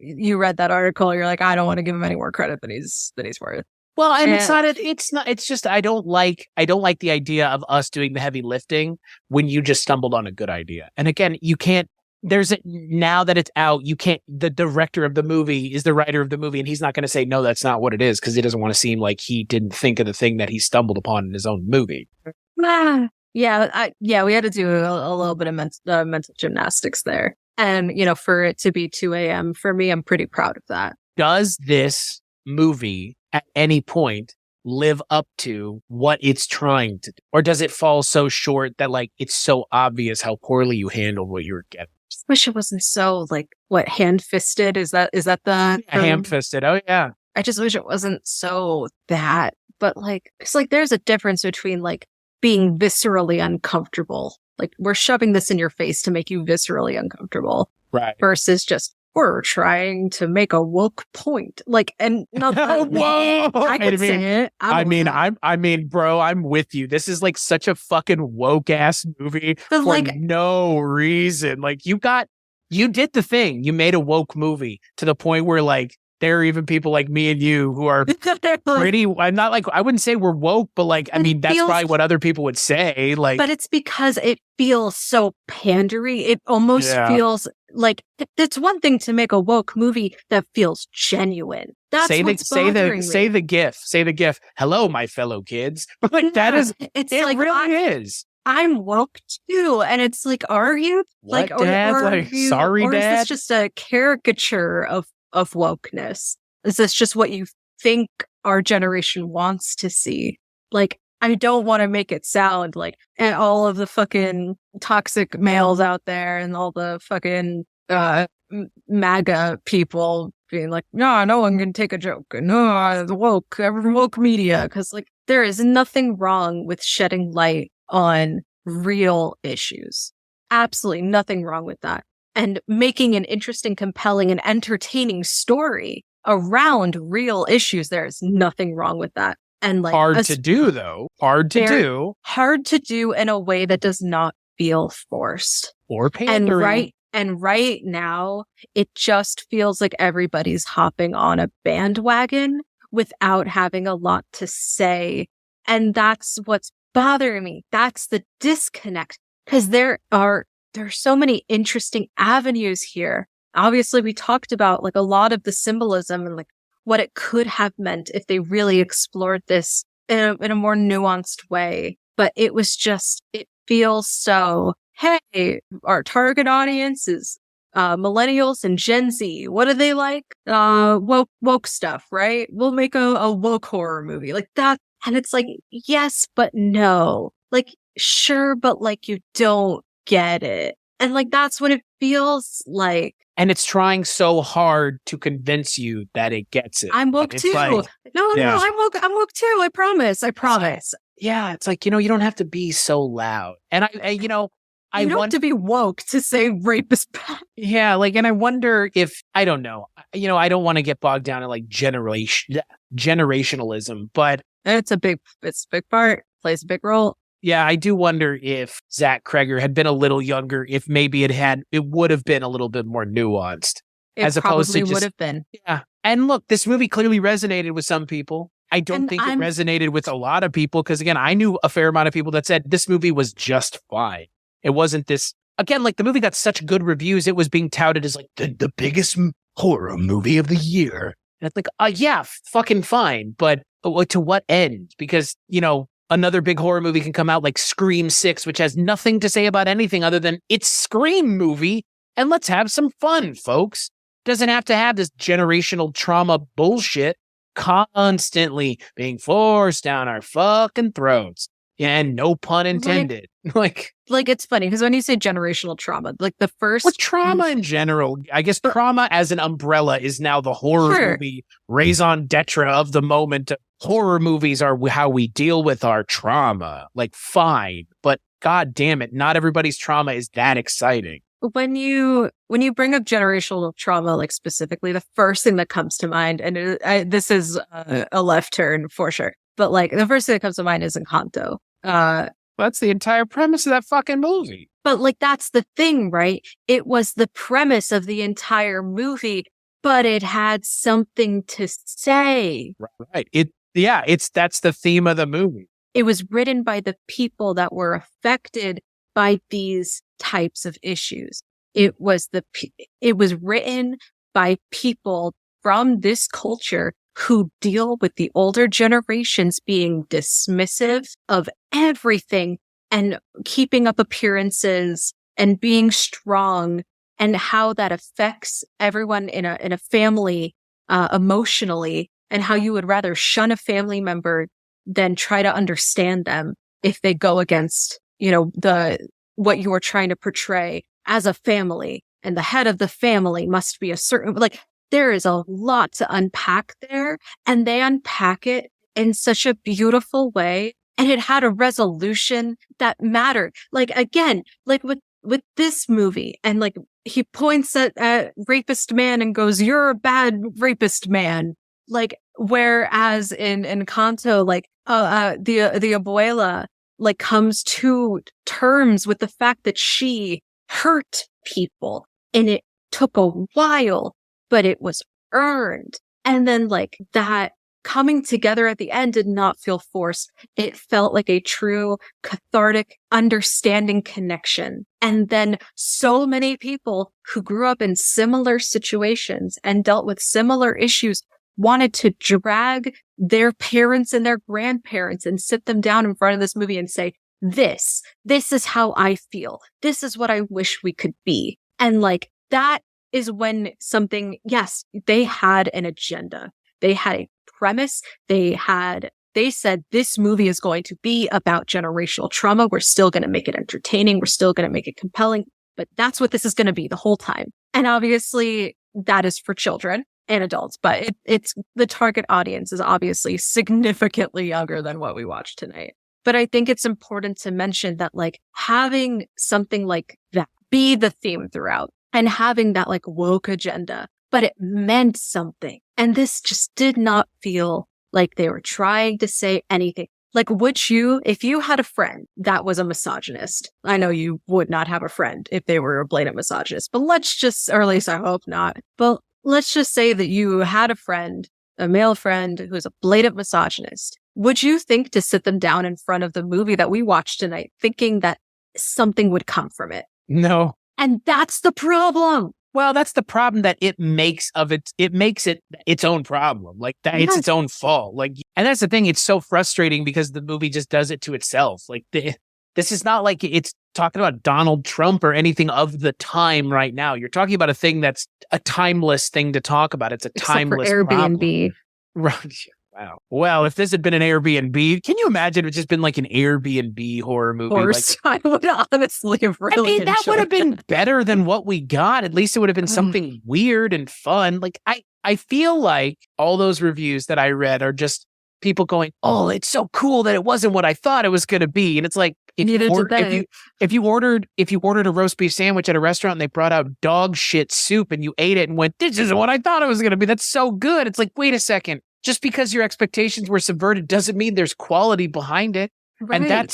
you read that article, you're like, I don't want to give him any more credit than he's worth. Well, and it's just, I don't like the idea of us doing the heavy lifting when you just stumbled on a good idea. And again, you can't, now that it's out, the director of the movie is the writer of the movie, and he's not going to say, no, that's not what it is, because he doesn't want to seem like he didn't think of the thing that he stumbled upon in his own movie. Yeah, we had to do a little bit of mental gymnastics there. And, for it to be 2 a.m., for me, I'm pretty proud of that. Does this movie at any point live up to what it's trying to do? Or does it fall so short that like it's so obvious how poorly you handled what you were getting? I just wish it wasn't so like hand-fisted. Is that the ham-fisted? Oh yeah. I just wish it wasn't so that. But like it's like there's a difference between like being viscerally uncomfortable. Like we're shoving this in your face to make you viscerally uncomfortable. Right. Versus just we're trying to make a woke point. Like, and not whoa! I can say it. I mean, bro, I'm with you. This is like such a fucking woke ass movie for like no reason. Like you did the thing. You made a woke movie to the point where like there are even people like me and you who are pretty. I'm not like, I wouldn't say we're woke, but like, I mean, that's probably what other people would say. Like, but it's because it feels so pandery. It almost feels like it's one thing to make a woke movie that feels genuine. That's what's bothering me. Say the gif. Hello, my fellow kids. But like that is, it like, really is. I'm woke too, and it's like, are you? What, like, Dad? Or like, you, sorry, or Dad. Is this just a caricature of wokeness? Is this just what you think our generation wants to see? Like, I don't want to make it sound like and all of the fucking toxic males out there and all the fucking MAGA people being like, no one can take a joke. No, the woke media. Because like there is nothing wrong with shedding light on real issues. Absolutely nothing wrong with that. And making an interesting, compelling, and entertaining story around real issues, there's nothing wrong with that. And like hard to do in a way that does not feel forced or pandering. And right now, it just feels like everybody's hopping on a bandwagon without having a lot to say. And that's what's bothering me. That's the disconnect, because there's so many interesting avenues here. Obviously, we talked about like a lot of the symbolism and like what it could have meant if they really explored this in a more nuanced way. But it was just, it feels so, hey, our target audience is millennials and Gen Z, what do they like? Woke stuff, right? We'll make a woke horror movie like that. And it's like, yes, but no. Like, sure, but like you don't get it. And like, that's what it feels like. And it's trying so hard to convince you that it gets it. I'm woke too. Like, no, I'm woke too. I promise. Yeah, it's like, you don't have to be so loud. And you don't have to be woke to say rape is bad. Yeah, like, and I wonder if, I don't know. I don't want to get bogged down in like generationalism, but it's a big part, plays a big role. Yeah, I do wonder if Zach Kreger had been a little younger, if maybe it would have been a little bit more nuanced. As opposed to just, would have been. Yeah. And look, this movie clearly resonated with some people. I don't think it resonated with a lot of people because, again, I knew a fair amount of people that said this movie was just fine. It wasn't this, again, like the movie got such good reviews. It was being touted as like the biggest horror movie of the year. And it's like, yeah, fucking fine. But to what end? Because, another big horror movie can come out like Scream 6, which has nothing to say about anything other than it's Scream movie. And let's have some fun, folks. Doesn't have to have this generational trauma bullshit constantly being forced down our fucking throats. And no pun intended. Like it's funny because when you say generational trauma, like the first... Well, trauma in general, I guess trauma as an umbrella is now the horror movie raison d'etre of the moment. Horror movies are how we deal with our trauma. Like, fine. But God damn it, not everybody's trauma is that exciting. When you bring up generational trauma, like specifically, the first thing that comes to mind, and this is a left turn for sure, but like the first thing that comes to mind is Encanto. That's the entire premise of that fucking movie. But like, that's the thing, right? It was the premise of the entire movie, but it had something to say. Right. That's the theme of the movie. It was written by the people that were affected by these types of issues. It was written by people from this culture who deal with the older generations being dismissive of everything and keeping up appearances and being strong, and how that affects everyone in a family emotionally, and how you would rather shun a family member than try to understand them if they go against, what you are trying to portray as a family. And the head of the family must be a certain, there is a lot to unpack there, and they unpack it in such a beautiful way. And it had a resolution that mattered. Like, again, like with this movie, and like he points at rapist man and goes, "You're a bad rapist man." Like, whereas in Encanto, like, the abuela, like, comes to terms with the fact that she hurt people, and it took a while, but it was earned. And then, like, that coming together at the end did not feel forced. It felt like a true cathartic understanding connection. And then so many people who grew up in similar situations and dealt with similar issues wanted to drag their parents and their grandparents and sit them down in front of this movie and say, this is how I feel. This is what I wish we could be. And like, that is when something, yes, they had an agenda. They had a premise. They said this movie is going to be about generational trauma. We're still going to make it entertaining. We're still going to make it compelling, but that's what this is going to be the whole time. And obviously that is for children and adults, but it's the target audience is obviously significantly younger than what we watched tonight. But I think it's important to mention that, like, having something like that be the theme throughout and having that, like, woke agenda, but it meant something. And this just did not feel like they were trying to say anything. Like, would you, if you had a friend that was a misogynist, I know you would not have a friend if they were a blatant misogynist, but let's just, or at least I hope not, but let's just say that you had a friend, a male friend who's a blatant misogynist. Would you think to sit them down in front of the movie that we watched tonight, thinking that something would come from it? No. And that's the problem. Well, that's the problem that it makes it its own problem. Like, that, yes. It's its own fault. Like, and that's the thing. It's so frustrating because the movie just does it to itself. Like, this is not like it's talking about Donald Trump or anything of the time right now. You're talking about a thing that's a timeless thing to talk about. It's a timeless Airbnb. Right. Wow. Well, if this had been an Airbnb, can you imagine it just been like an Airbnb horror movie? I would honestly really that would have been that. better than what we got. At least it would have been something weird and fun. Like I feel like all those reviews that I read are just people going, "Oh, it's so cool that it wasn't what I thought it was going to be." And it's like if you ordered a roast beef sandwich at a restaurant and they brought out dog shit soup and you ate it and went, "This isn't what I thought it was going to be." That's so good. It's like, wait a second. Just because your expectations were subverted doesn't mean there's quality behind it. Right. And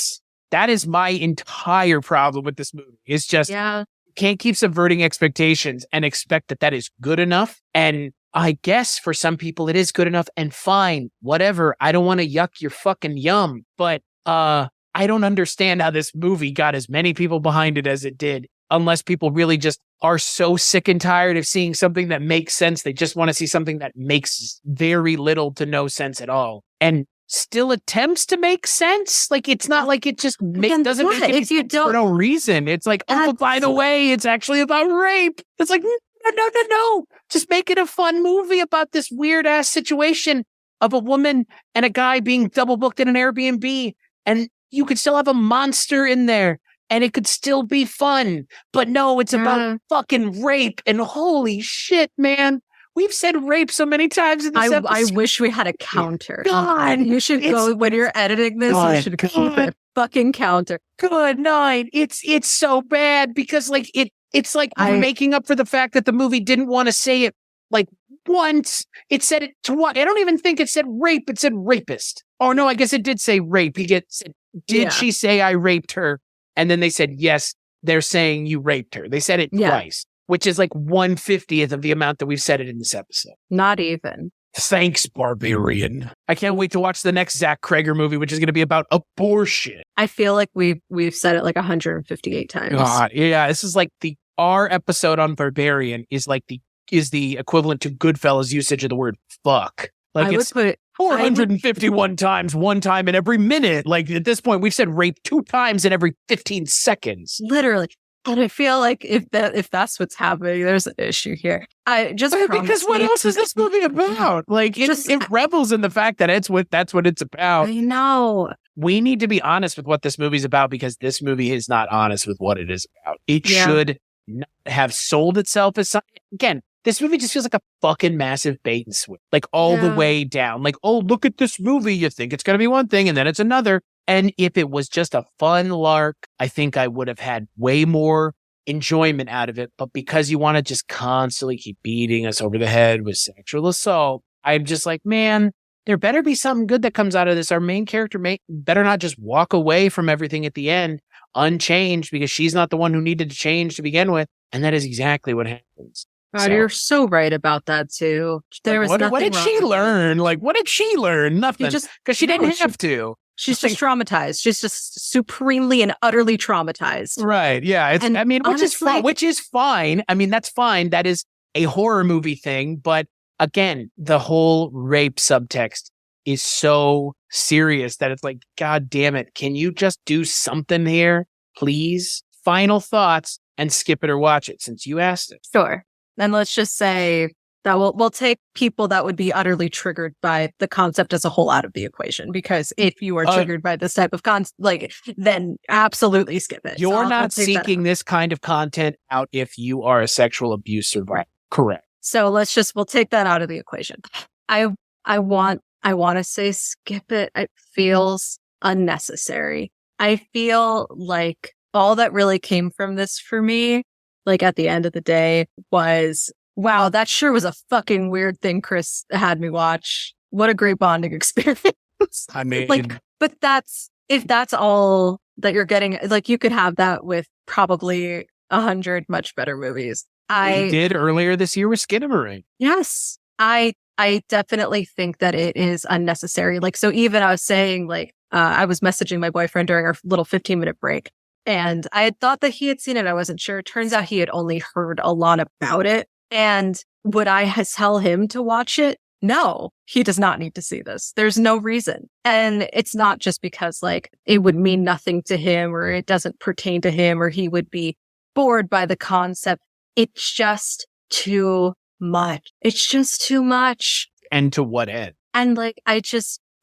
that is my entire problem with this movie. It's just you can't keep subverting expectations and expect that is good enough. And I guess for some people it is good enough and fine, whatever. I don't want to yuck your fucking yum, but I don't understand how this movie got as many people behind it as it did, unless people really just are so sick and tired of seeing something that makes sense. They just want to see something that makes very little to no sense at all and still attempts to make sense. Like, it's not like it just doesn't make any sense for no reason. It's like, oh, by the way, it's actually about rape. It's like, no. Just make it a fun movie about this weird ass situation of a woman and a guy being double booked in an Airbnb. And you could still have a monster in there. And it could still be fun. But no, it's about fucking rape. And holy shit, man. We've said rape so many times in this episode. I wish we had a counter. God. You should go, when you're editing this, you should keep a fucking counter. Good night. It's so bad because like it's like making up for the fact that the movie didn't want to say it like once. It said it twice. I don't even think it said rape. It said rapist. Oh no, I guess it did say rape. Did she say I raped her? And then they said, yes, they're saying you raped her. They said it twice, which is like 1/50th of the amount that we've said it in this episode. Not even. Thanks, Barbarian. I can't wait to watch the next Zach Kreger movie, which is going to be about abortion. I feel like we've said it like 158 times. God, yeah, this is like our episode on Barbarian is the equivalent to Goodfellas usage of the word fuck. Like it's 451 times, one time in every minute. Like at this point, we've said rape 2 times in every 15 seconds. Literally. And I feel like if that's what's happening, there's an issue here. Because what else is this movie about? Like it revels in the fact that that's what it's about. I know. We need to be honest with what this movie's about because this movie is not honest with what it is about. It should not have sold itself as something. Again, this movie just feels like a fucking massive bait and switch, like all the way down. Like, oh, look at this movie. You think it's going to be one thing and then it's another. And if it was just a fun lark, I think I would have had way more enjoyment out of it. But because you want to just constantly keep beating us over the head with sexual assault, I'm just like, man, there better be something good that comes out of this. Our main character better not just walk away from everything at the end unchanged because she's not the one who needed to change to begin with. And that is exactly what happens. God, you're so right about that too. There was nothing. What did she learn? Like, what did she learn? Nothing. Because she didn't have to. She's just traumatized. She's just supremely and utterly traumatized. Right. Yeah. Which is fine. I mean, that's fine. That is a horror movie thing. But again, the whole rape subtext is so serious that it's like, God damn it. Can you just do something here, please? Final thoughts and skip it or watch it since you asked it. Sure. Then let's just say that we'll take people that would be utterly triggered by the concept as a whole out of the equation. Because if you are triggered by this type of then absolutely skip it. You're not seeking this kind of content out if you are a sexual abuse survivor. Right. Correct. So we'll take that out of the equation. I want to say skip it. It feels unnecessary. I feel like all that really came from this for me, like at the end of the day, was, wow, that sure was a fucking weird thing Chris had me watch. What a great bonding experience. I mean, but if that's all that you're getting, like you could have that with probably 100 much better movies. We did earlier this year with Skinamarink. Yes. I definitely think that it is unnecessary. Like, so even I was saying, like, I was messaging my boyfriend during our little 15-minute break. And I had thought that he had seen it. I wasn't sure. It turns out he had only heard a lot about it. And would I tell him to watch it? no, he does not need to see this. There's no reason. And it's not just because like it would mean nothing to him or it doesn't pertain to him or he would be bored by the concept. It's just too much. It's just too much. And to what end? And like,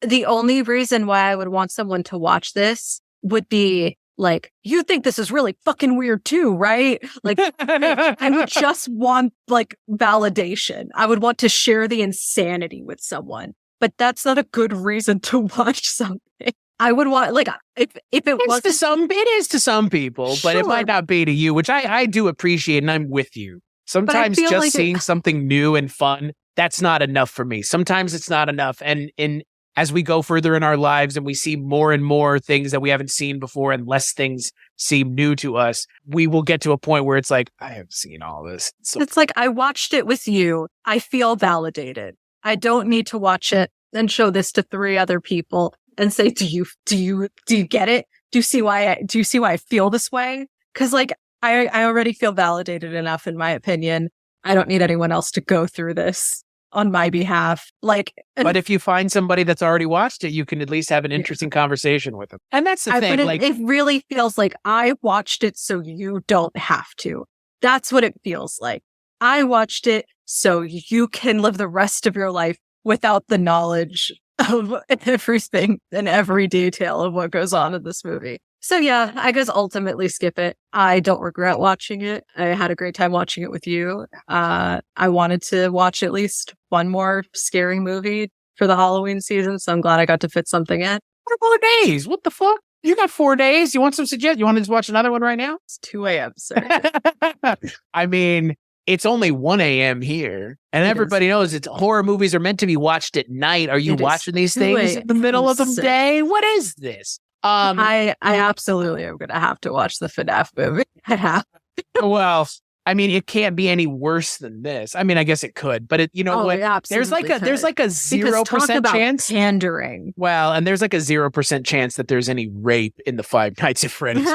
the only reason why I would want someone to watch this would be like, you think this is really fucking weird too, right? Like, I would just want like validation. I would want to share the insanity with someone, but that's not a good reason to watch something. I would want, like, if it was to some, it is to some people, but it might not be to you, which I do appreciate, and I'm with you. Sometimes just like seeing something new and fun, that's not enough for me. Sometimes it's not enough. And as we go further in our lives and we see more and more things that we haven't seen before and less things seem new to us, we will get to a point where it's like, I have seen all this. So it's like, I watched it with you. I feel validated. I don't need to watch it and show this to 3 other people and say, do you get it? Do you see why I feel this way? Cause like, I already feel validated enough in my opinion. I don't need anyone else to go through this on my behalf. Like, but if you find somebody that's already watched it, you can at least have an interesting conversation with them. And that's the thing. Like, it really feels like I watched it so you don't have to. That's what it feels like. I watched it so you can live the rest of your life without the knowledge of everything and every detail of what goes on in this movie. So yeah, I guess ultimately skip it. I don't regret watching it. I had a great time watching it with you. I wanted to watch at least one more scary movie for the Halloween season, so I'm glad I got to fit something in. 4 more days. What the fuck? You got 4 days. You want some suggestions? You want to just watch another one right now? It's 2 a.m., sir. I mean, it's only 1 a.m. here, and everybody knows it's horror movies are meant to be watched at night. Are you watching these things in the middle of the day? What is this? I absolutely am going to have to watch the FNAF movie. I have. Well, I mean, it can't be any worse than this. I mean, I guess it could, but what? There's like a 0% chance pandering. Well, and there's like a 0% chance that there's any rape in the Five Nights at Freddy's.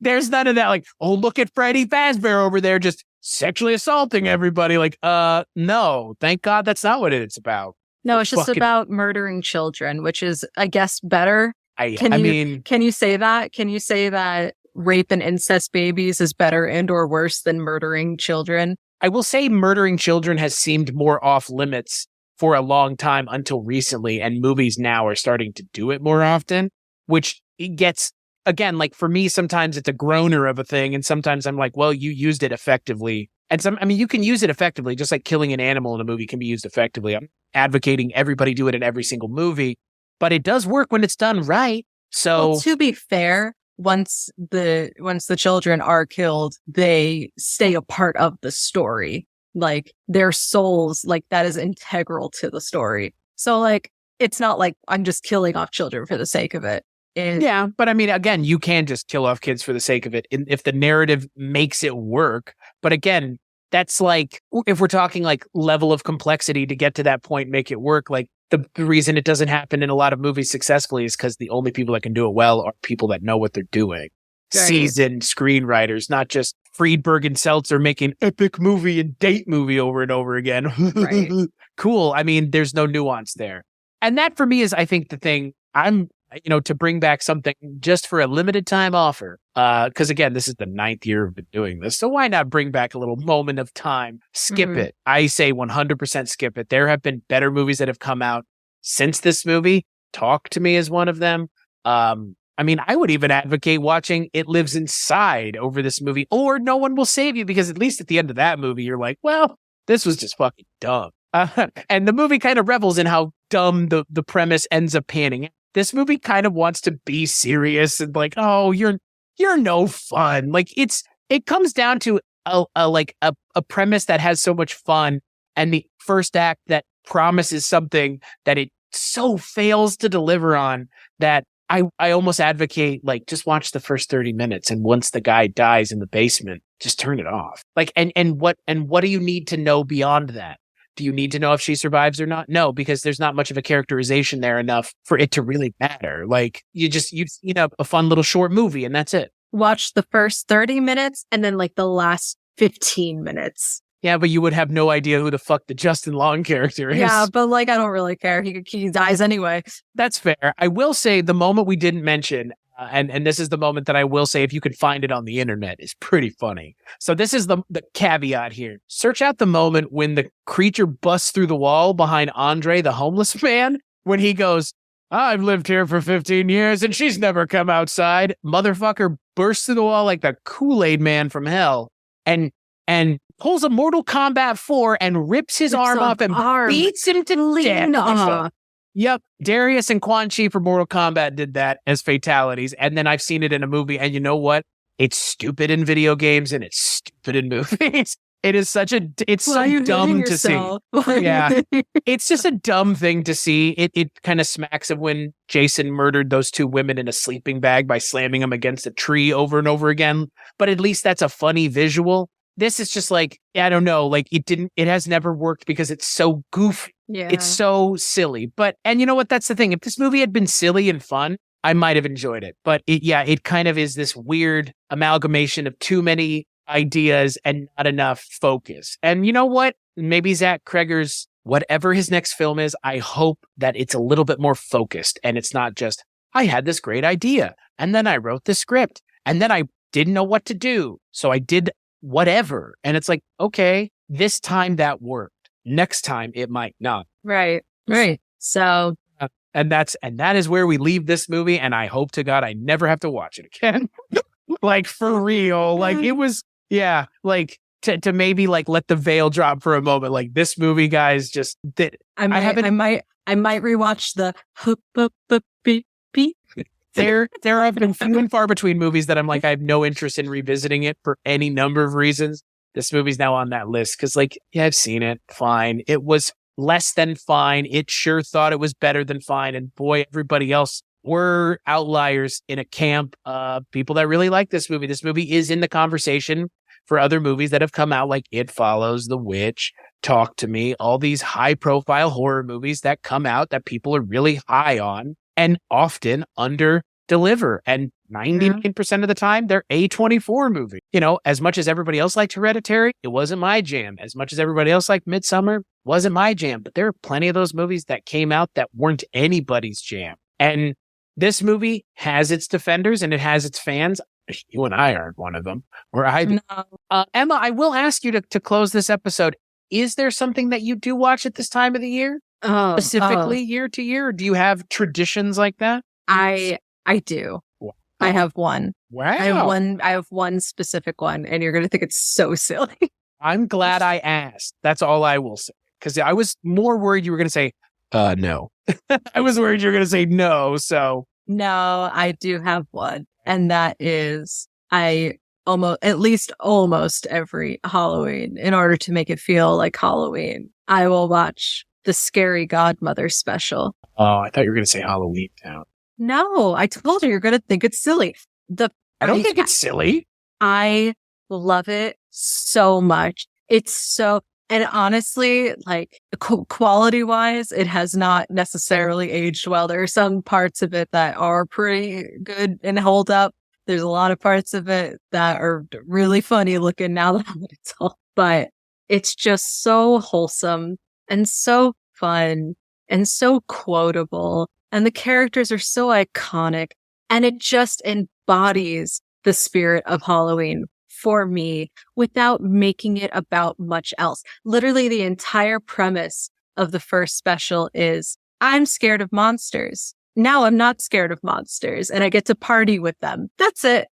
There's none of that. Like, oh, look at Freddy Fazbear over there, just sexually assaulting everybody. Like, no, thank God that's not what it's about. No, it's just about murdering children, which is, I guess, better. Can you say that? Can you say that rape and incest babies is better and or worse than murdering children? I will say murdering children has seemed more off limits for a long time until recently, and movies now are starting to do it more often, which it gets, again, like for me, sometimes it's a groaner of a thing, and sometimes I'm like, well, you used it effectively. And you can use it effectively, just like killing an animal in a movie can be used effectively. I'm advocating everybody do it in every single movie. But it does work when it's done right. So to be fair, once the children are killed, they stay a part of the story. Like their souls, like that is integral to the story. So like it's not like I'm just killing off children for the sake of it. Yeah, but I mean, again, you can just kill off kids for the sake of it if the narrative makes it work. But again, that's like if we're talking like level of complexity to get to that point, make it work. Like the reason it doesn't happen in a lot of movies successfully is because the only people that can do it well are people that know what they're doing. Right. Seasoned screenwriters, not just Friedberg and Seltzer making epic movie and date movie over and over again. Right. Cool. I mean, there's no nuance there. And that for me is, I think, the thing to bring back something just for a limited time offer. Because again, this is the 9th year of been doing this. So why not bring back a little moment of time? Skip it. I say 100% skip it. There have been better movies that have come out since this movie. Talk to Me is one of them. I mean, I would even advocate watching It Lives Inside over this movie, or No One Will Save You, because at least at the end of that movie, you're like, well, this was just fucking dumb. And the movie kind of revels in how dumb the premise ends up panning out. This movie kind of wants to be serious and like, oh, you're no fun. Like it comes down to a premise that has so much fun, and the first act that promises something that it so fails to deliver on that I almost advocate like just watch the first 30 minutes, and once the guy dies in the basement, just turn it off. Like and what do you need to know beyond that? Do you need to know if she survives or not? No, because there's not much of a characterization there enough for it to really matter. Like you've seen a fun little short movie and that's it. Watch the first 30 minutes and then like the last 15 minutes Yeah, but you would have no idea who the fuck the Justin Long character is. Yeah, but like, I don't really care. He dies anyway. That's fair. I will say the moment we didn't mention, and this is the moment that I will say, if you could find it on the internet, is pretty funny. So this is the caveat here. Search out the moment when the creature busts through the wall behind Andre, the homeless man, when he goes, I've lived here for 15 years and she's never come outside. Motherfucker bursts through the wall like the Kool-Aid man from hell and pulls a Mortal Kombat 4 and rips his arm off and beats him to death. Yep. Darius and Quan Chi for Mortal Kombat did that as fatalities. And then I've seen it in a movie. And you know what? It's stupid in video games and it's stupid in movies. It is so dumb to see. Yeah. It's just a dumb thing to see. It kind of smacks of when Jason murdered those two women in a sleeping bag by slamming them against a tree over and over again. But at least that's a funny visual. This is just like, I don't know, like it has never worked because it's so goofy. Yeah. It's so silly. And you know what? That's the thing. If this movie had been silly and fun, I might have enjoyed it. But it kind of is this weird amalgamation of too many ideas and not enough focus. And you know what? Maybe Zach Kreger's, whatever his next film is, I hope that it's a little bit more focused and it's not just, I had this great idea and then I wrote the script and then I didn't know what to do. So I did whatever. And it's like, okay, this time that worked. Next time it might not. Right. So and that is where we leave this movie. And I hope to God I never have to watch it again. Like for real. Like it was, yeah, like to maybe like let the veil drop for a moment. Like this movie, guys, just did. I might rewatch the beep. There have been few and far between movies that I'm like, I have no interest in revisiting it for any number of reasons. This movie's now on that list because, like, yeah, I've seen it. Fine. It was less than fine. It sure thought it was better than fine. And boy, everybody else were outliers in a camp of people that really like this movie. This movie is in the conversation for other movies that have come out, like It Follows, The Witch, Talk to Me, all these high-profile horror movies that come out that people are really high on and often under-deliver. And 99% of the time, they're A24 movie. You know, as much as everybody else liked Hereditary, it wasn't my jam. As much as everybody else liked Midsommar, wasn't my jam. But there are plenty of those movies that came out that weren't anybody's jam. And this movie has its defenders and it has its fans. You and I aren't one of them. Emma, I will ask you to close this episode. Is there something that you do watch at this time of the year? Specifically year to year? Or do you have traditions like that? I do. Wow. I have one. Wow. I have one specific one, and you're going to think it's so silly. I'm glad I asked. That's all I will say. Because I was more worried you were going to say, no. I was worried you were going to say no, so. No, I do have one. And that is, almost every Halloween, in order to make it feel like Halloween, I will watch the Scary Godmother special. Oh, I thought you were going to say Halloween Town. No, I told you, you're going to think it's silly. I don't think it's silly. I love it so much. It's so, and honestly, like quality wise, it has not necessarily aged well. There are some parts of it that are pretty good and hold up. There's a lot of parts of it that are really funny looking now that it's all, but it's just so wholesome and so fun and so quotable. And the characters are so iconic, and it just embodies the spirit of Halloween for me without making it about much else. Literally, the entire premise of the first special is, I'm scared of monsters. Now I'm not scared of monsters, and I get to party with them. That's it.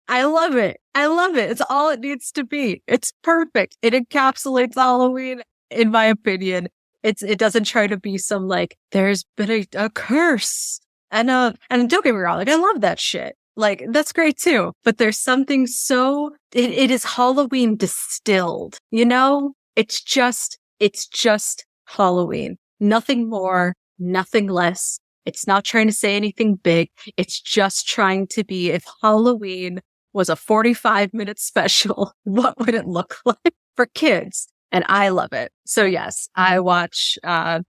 I love it. I love it. It's all it needs to be. It's perfect. It encapsulates Halloween, in my opinion. It doesn't try to be some like, there's been a curse. And don't get me wrong, like I love that shit. Like that's great too. But there's something so, it is Halloween distilled, you know? It's just Halloween. Nothing more, nothing less. It's not trying to say anything big. It's just trying to be, if Halloween was a 45-minute special, what would it look like for kids? And I love it. So yes, I watch the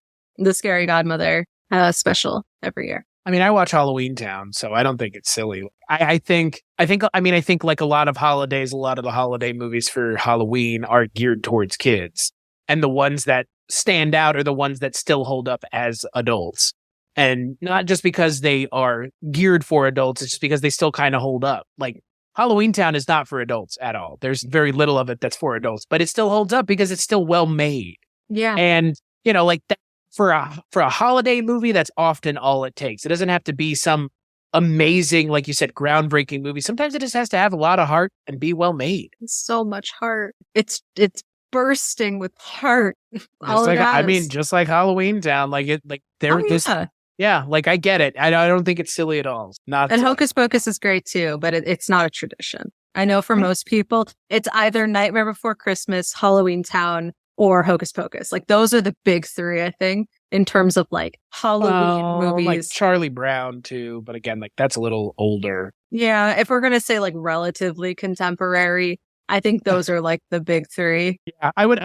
Scary Godmother special every year. I mean, I watch Halloween Town, so I don't think it's silly. I think like a lot of holidays, a lot of the holiday movies for Halloween are geared towards kids. And the ones that stand out are the ones that still hold up as adults. And not just because they are geared for adults, it's just because they still kind of hold up. Like Halloween Town is not for adults at all. There's very little of it that's for adults, but it still holds up because it's still well made. Yeah. And, like that, for a holiday movie, that's often all it takes. It doesn't have to be some amazing, like you said, groundbreaking movie. Sometimes it just has to have a lot of heart and be well made. So much heart. It's bursting with heart. Just like Halloween Town, yeah, like I get it. I don't think it's silly at all. And Hocus Pocus is great too, but it's not a tradition. I know for most people, it's either Nightmare Before Christmas, Halloween Town, or Hocus Pocus. Like those are the big three, I think, in terms of like Halloween movies. Like Charlie Brown too, but again, like that's a little older. Yeah, if we're gonna say like relatively contemporary, I think those are like the big three. Yeah, I would.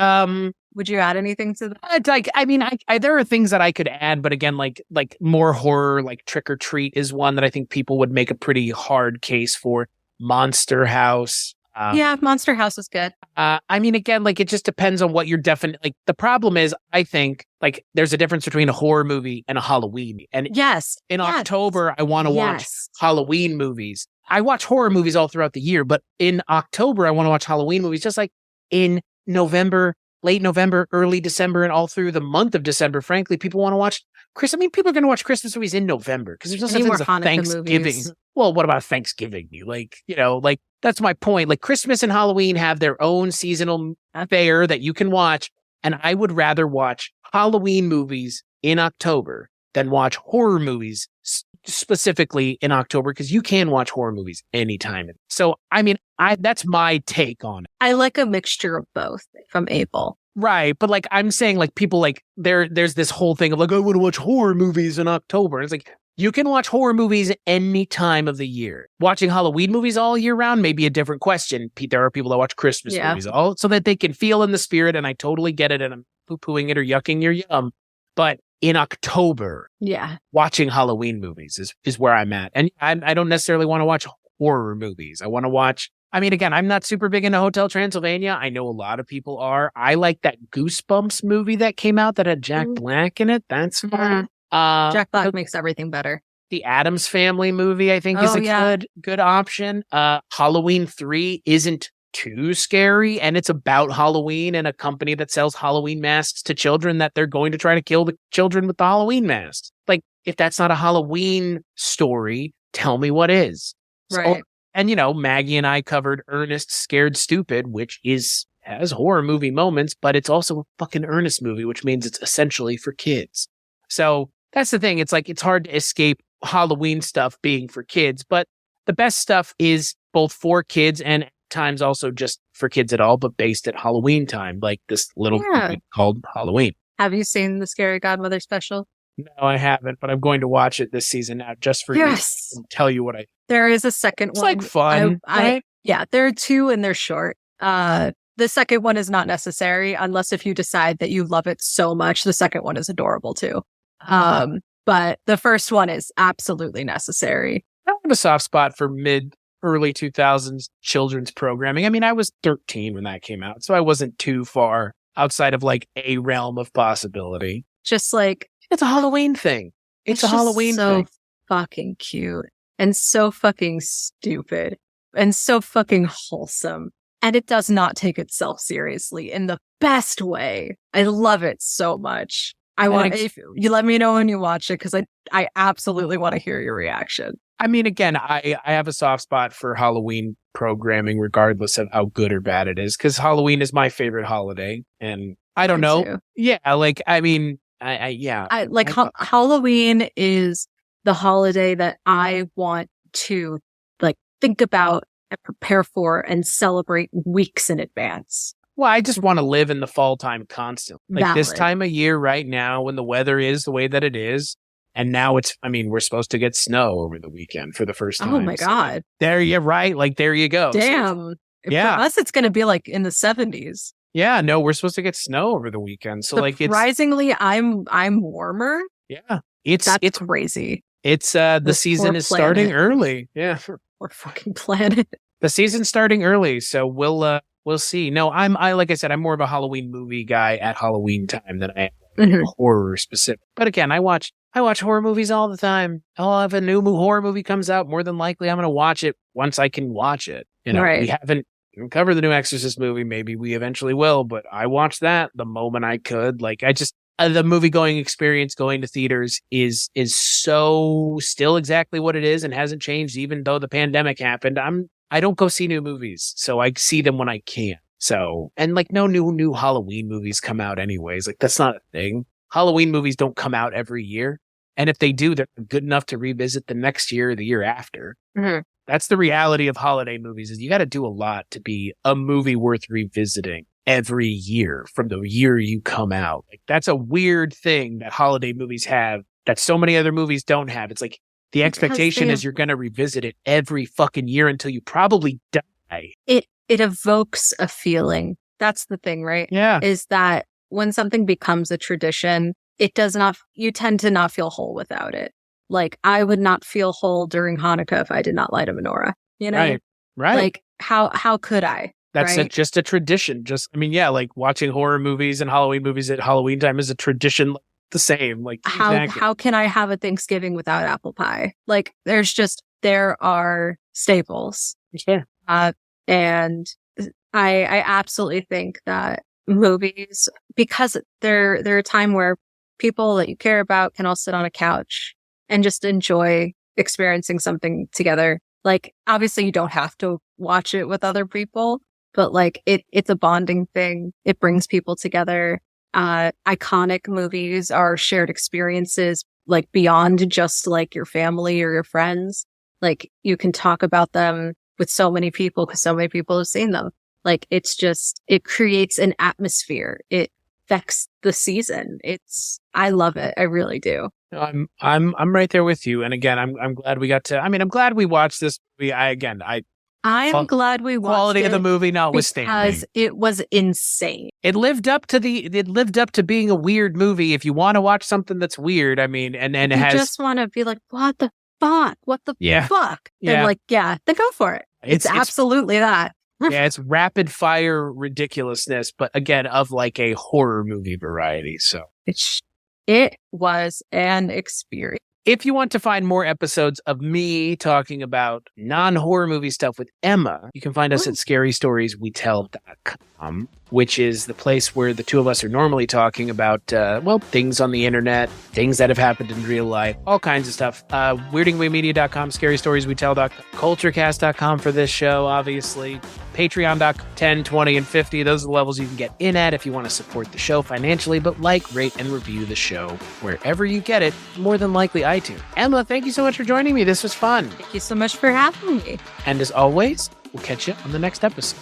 Would you add anything to that? There are things that I could add, but again, like more horror, like Trick or Treat is one that I think people would make a pretty hard case for. Monster House. Yeah, Monster House is good. Again, like it just depends on what you're definitely like. The problem is, I think like there's a difference between a horror movie and a Halloween movie. And in October, I want to watch Halloween movies. I watch horror movies all throughout the year, but in October, I want to watch Halloween movies. Just like in November, late November, early December, and all through the month of December. Frankly, people want to watch people are going to watch Christmas movies in November because there's no such thing as a Thanksgiving. Movies. Well, what about Thanksgiving? Like that's my point. Like Christmas and Halloween have their own seasonal fare that you can watch. And I would rather watch Halloween movies in October than watch horror movies specifically in October because you can watch horror movies anytime. So, that's my take on it. I like a mixture of both if I'm able. Right. But like, I'm saying like people like there's this whole thing of like, I want to watch horror movies in October. And it's like, you can watch horror movies any time of the year. Watching Halloween movies all year round may be a different question. There are people that watch Christmas movies all so that they can feel in the spirit. And I totally get it. And I'm poo-pooing it or yucking your yum. But in October, watching Halloween movies is where I'm at. And I don't necessarily want to watch horror movies. I want to watch. Again, I'm not super big into Hotel Transylvania. I know a lot of people are. I like that Goosebumps movie that came out that had Jack Black in it. That's fun. Jack Black makes everything better. The Addams Family movie, I think, is a good option. Halloween 3 isn't too scary, and it's about Halloween and a company that sells Halloween masks to children that they're going to try to kill the children with the Halloween masks. Like, if that's not a Halloween story, tell me what is. Right. And, Maggie and I covered Ernest Scared Stupid, which has horror movie moments, but it's also a fucking Ernest movie, which means it's essentially for kids. So that's the thing. It's like, it's hard to escape Halloween stuff being for kids, but the best stuff is both for kids and at times also just for kids at all, but based at Halloween time, like this little movie called Halloween. Have you seen the Scary Godmother special? No, I haven't, but I'm going to watch it this season now just for you and tell you what I. There is a second one. It's like fun. Right? Yeah, there are two and they're short. The second one is not necessary unless if you decide that you love it so much. The second one is adorable too. But the first one is absolutely necessary. I have a soft spot for early 2000s children's programming. I was 13 when that came out, so I wasn't too far outside of like a realm of possibility. Just like it's a Halloween thing. It's a Halloween thing. So fucking cute and so fucking stupid and so fucking wholesome. And it does not take itself seriously in the best way. I love it so much. If you let me know when you watch it because I absolutely want to hear your reaction. Again, I have a soft spot for Halloween programming, regardless of how good or bad it is, because Halloween is my favorite holiday, and I don't know. Too. Yeah, Halloween is the holiday that I want to like think about and prepare for and celebrate weeks in advance. Well, I just want to live in the fall time constantly. Like this time of year right now when the weather is the way that it is. And now we're supposed to get snow over the weekend for the first time. Oh my God. There you right. Like, there you go. Damn. For us, it's going to be like in the 70s. Yeah, no, we're supposed to get snow over the weekend. So surprisingly, I'm warmer. Yeah. That's crazy. It's the This season poor is starting planet. early. Yeah. Or fucking planet. The season's starting early, so we'll see. No, I like I said, I'm more of a Halloween movie guy at Halloween time than I am horror specific. But again, I watch horror movies all the time. If a new horror movie comes out, more than likely I'm going to watch it once I can watch it. You know, Right. we haven't covered the new Exorcist movie. Maybe we eventually will, but I watched that the moment I could. Like I just the movie going experience, going to theaters is so still exactly what it is and hasn't changed even though the pandemic happened. I don't go see new movies, so I see them when I can. So, and like no new Halloween movies come out anyways. Like that's not a thing. Halloween movies don't come out every year. And if they do, they're good enough to revisit the next year or the year after. Mm-hmm. That's the reality of holiday movies is you got to do a lot to be a movie worth revisiting every year from the year you come out. Like that's a weird thing that holiday movies have that so many other movies don't have. It's like the expectation is you're going to revisit it every fucking year until you probably die. It evokes a feeling. That's the thing, right? Yeah. Is that when something becomes a tradition, you tend to not feel whole without it. Like I would not feel whole during Hanukkah if I did not light a menorah, you know? Right. Like how could I? That's right? just a tradition. Like watching horror movies and Halloween movies at Halloween time is a tradition the same. Like how can I have a Thanksgiving without apple pie? Like there are staples. Sure. And I absolutely think that movies, because they're a time where people that you care about can all sit on a couch and just enjoy experiencing something together. Like, obviously you don't have to watch it with other people, but like it's a bonding thing. It brings people together. Iconic movies are shared experiences, like beyond just like your family or your friends. Like you can talk about them with so many people because so many people have seen them. Like it creates an atmosphere. It affects the season. I love it. I really do. I'm right there with you. And again, I'm glad we got to. I mean, I'm glad we watched this movie. I'm glad we watched quality it of the movie notwithstanding, because it was insane. It lived up to being a weird movie. If you want to watch something that's weird, I mean, and it has just want to be like, what the fuck? What the fuck? Yeah. Then like, yeah, then go for it. It's absolutely that. Yeah, it's rapid fire ridiculousness, but again, of like a horror movie variety. So it was an experience. If you want to find more episodes of me talking about non-horror movie stuff with Emma, you can find us at scarystorieswetell.com, which is the place where the two of us are normally talking about, things on the internet, things that have happened in real life, all kinds of stuff. WeirdingWayMedia.com, scarystorieswetell.com, Kulturecast.com for this show, obviously. Patreon.com, 10, 20, and 50. Those are the levels you can get in at if you want to support the show financially, but rate, and review the show wherever you get it, more than likely iTunes. Emma, thank you so much for joining me. This was fun. Thank you so much for having me. And as always, we'll catch you on the next episode.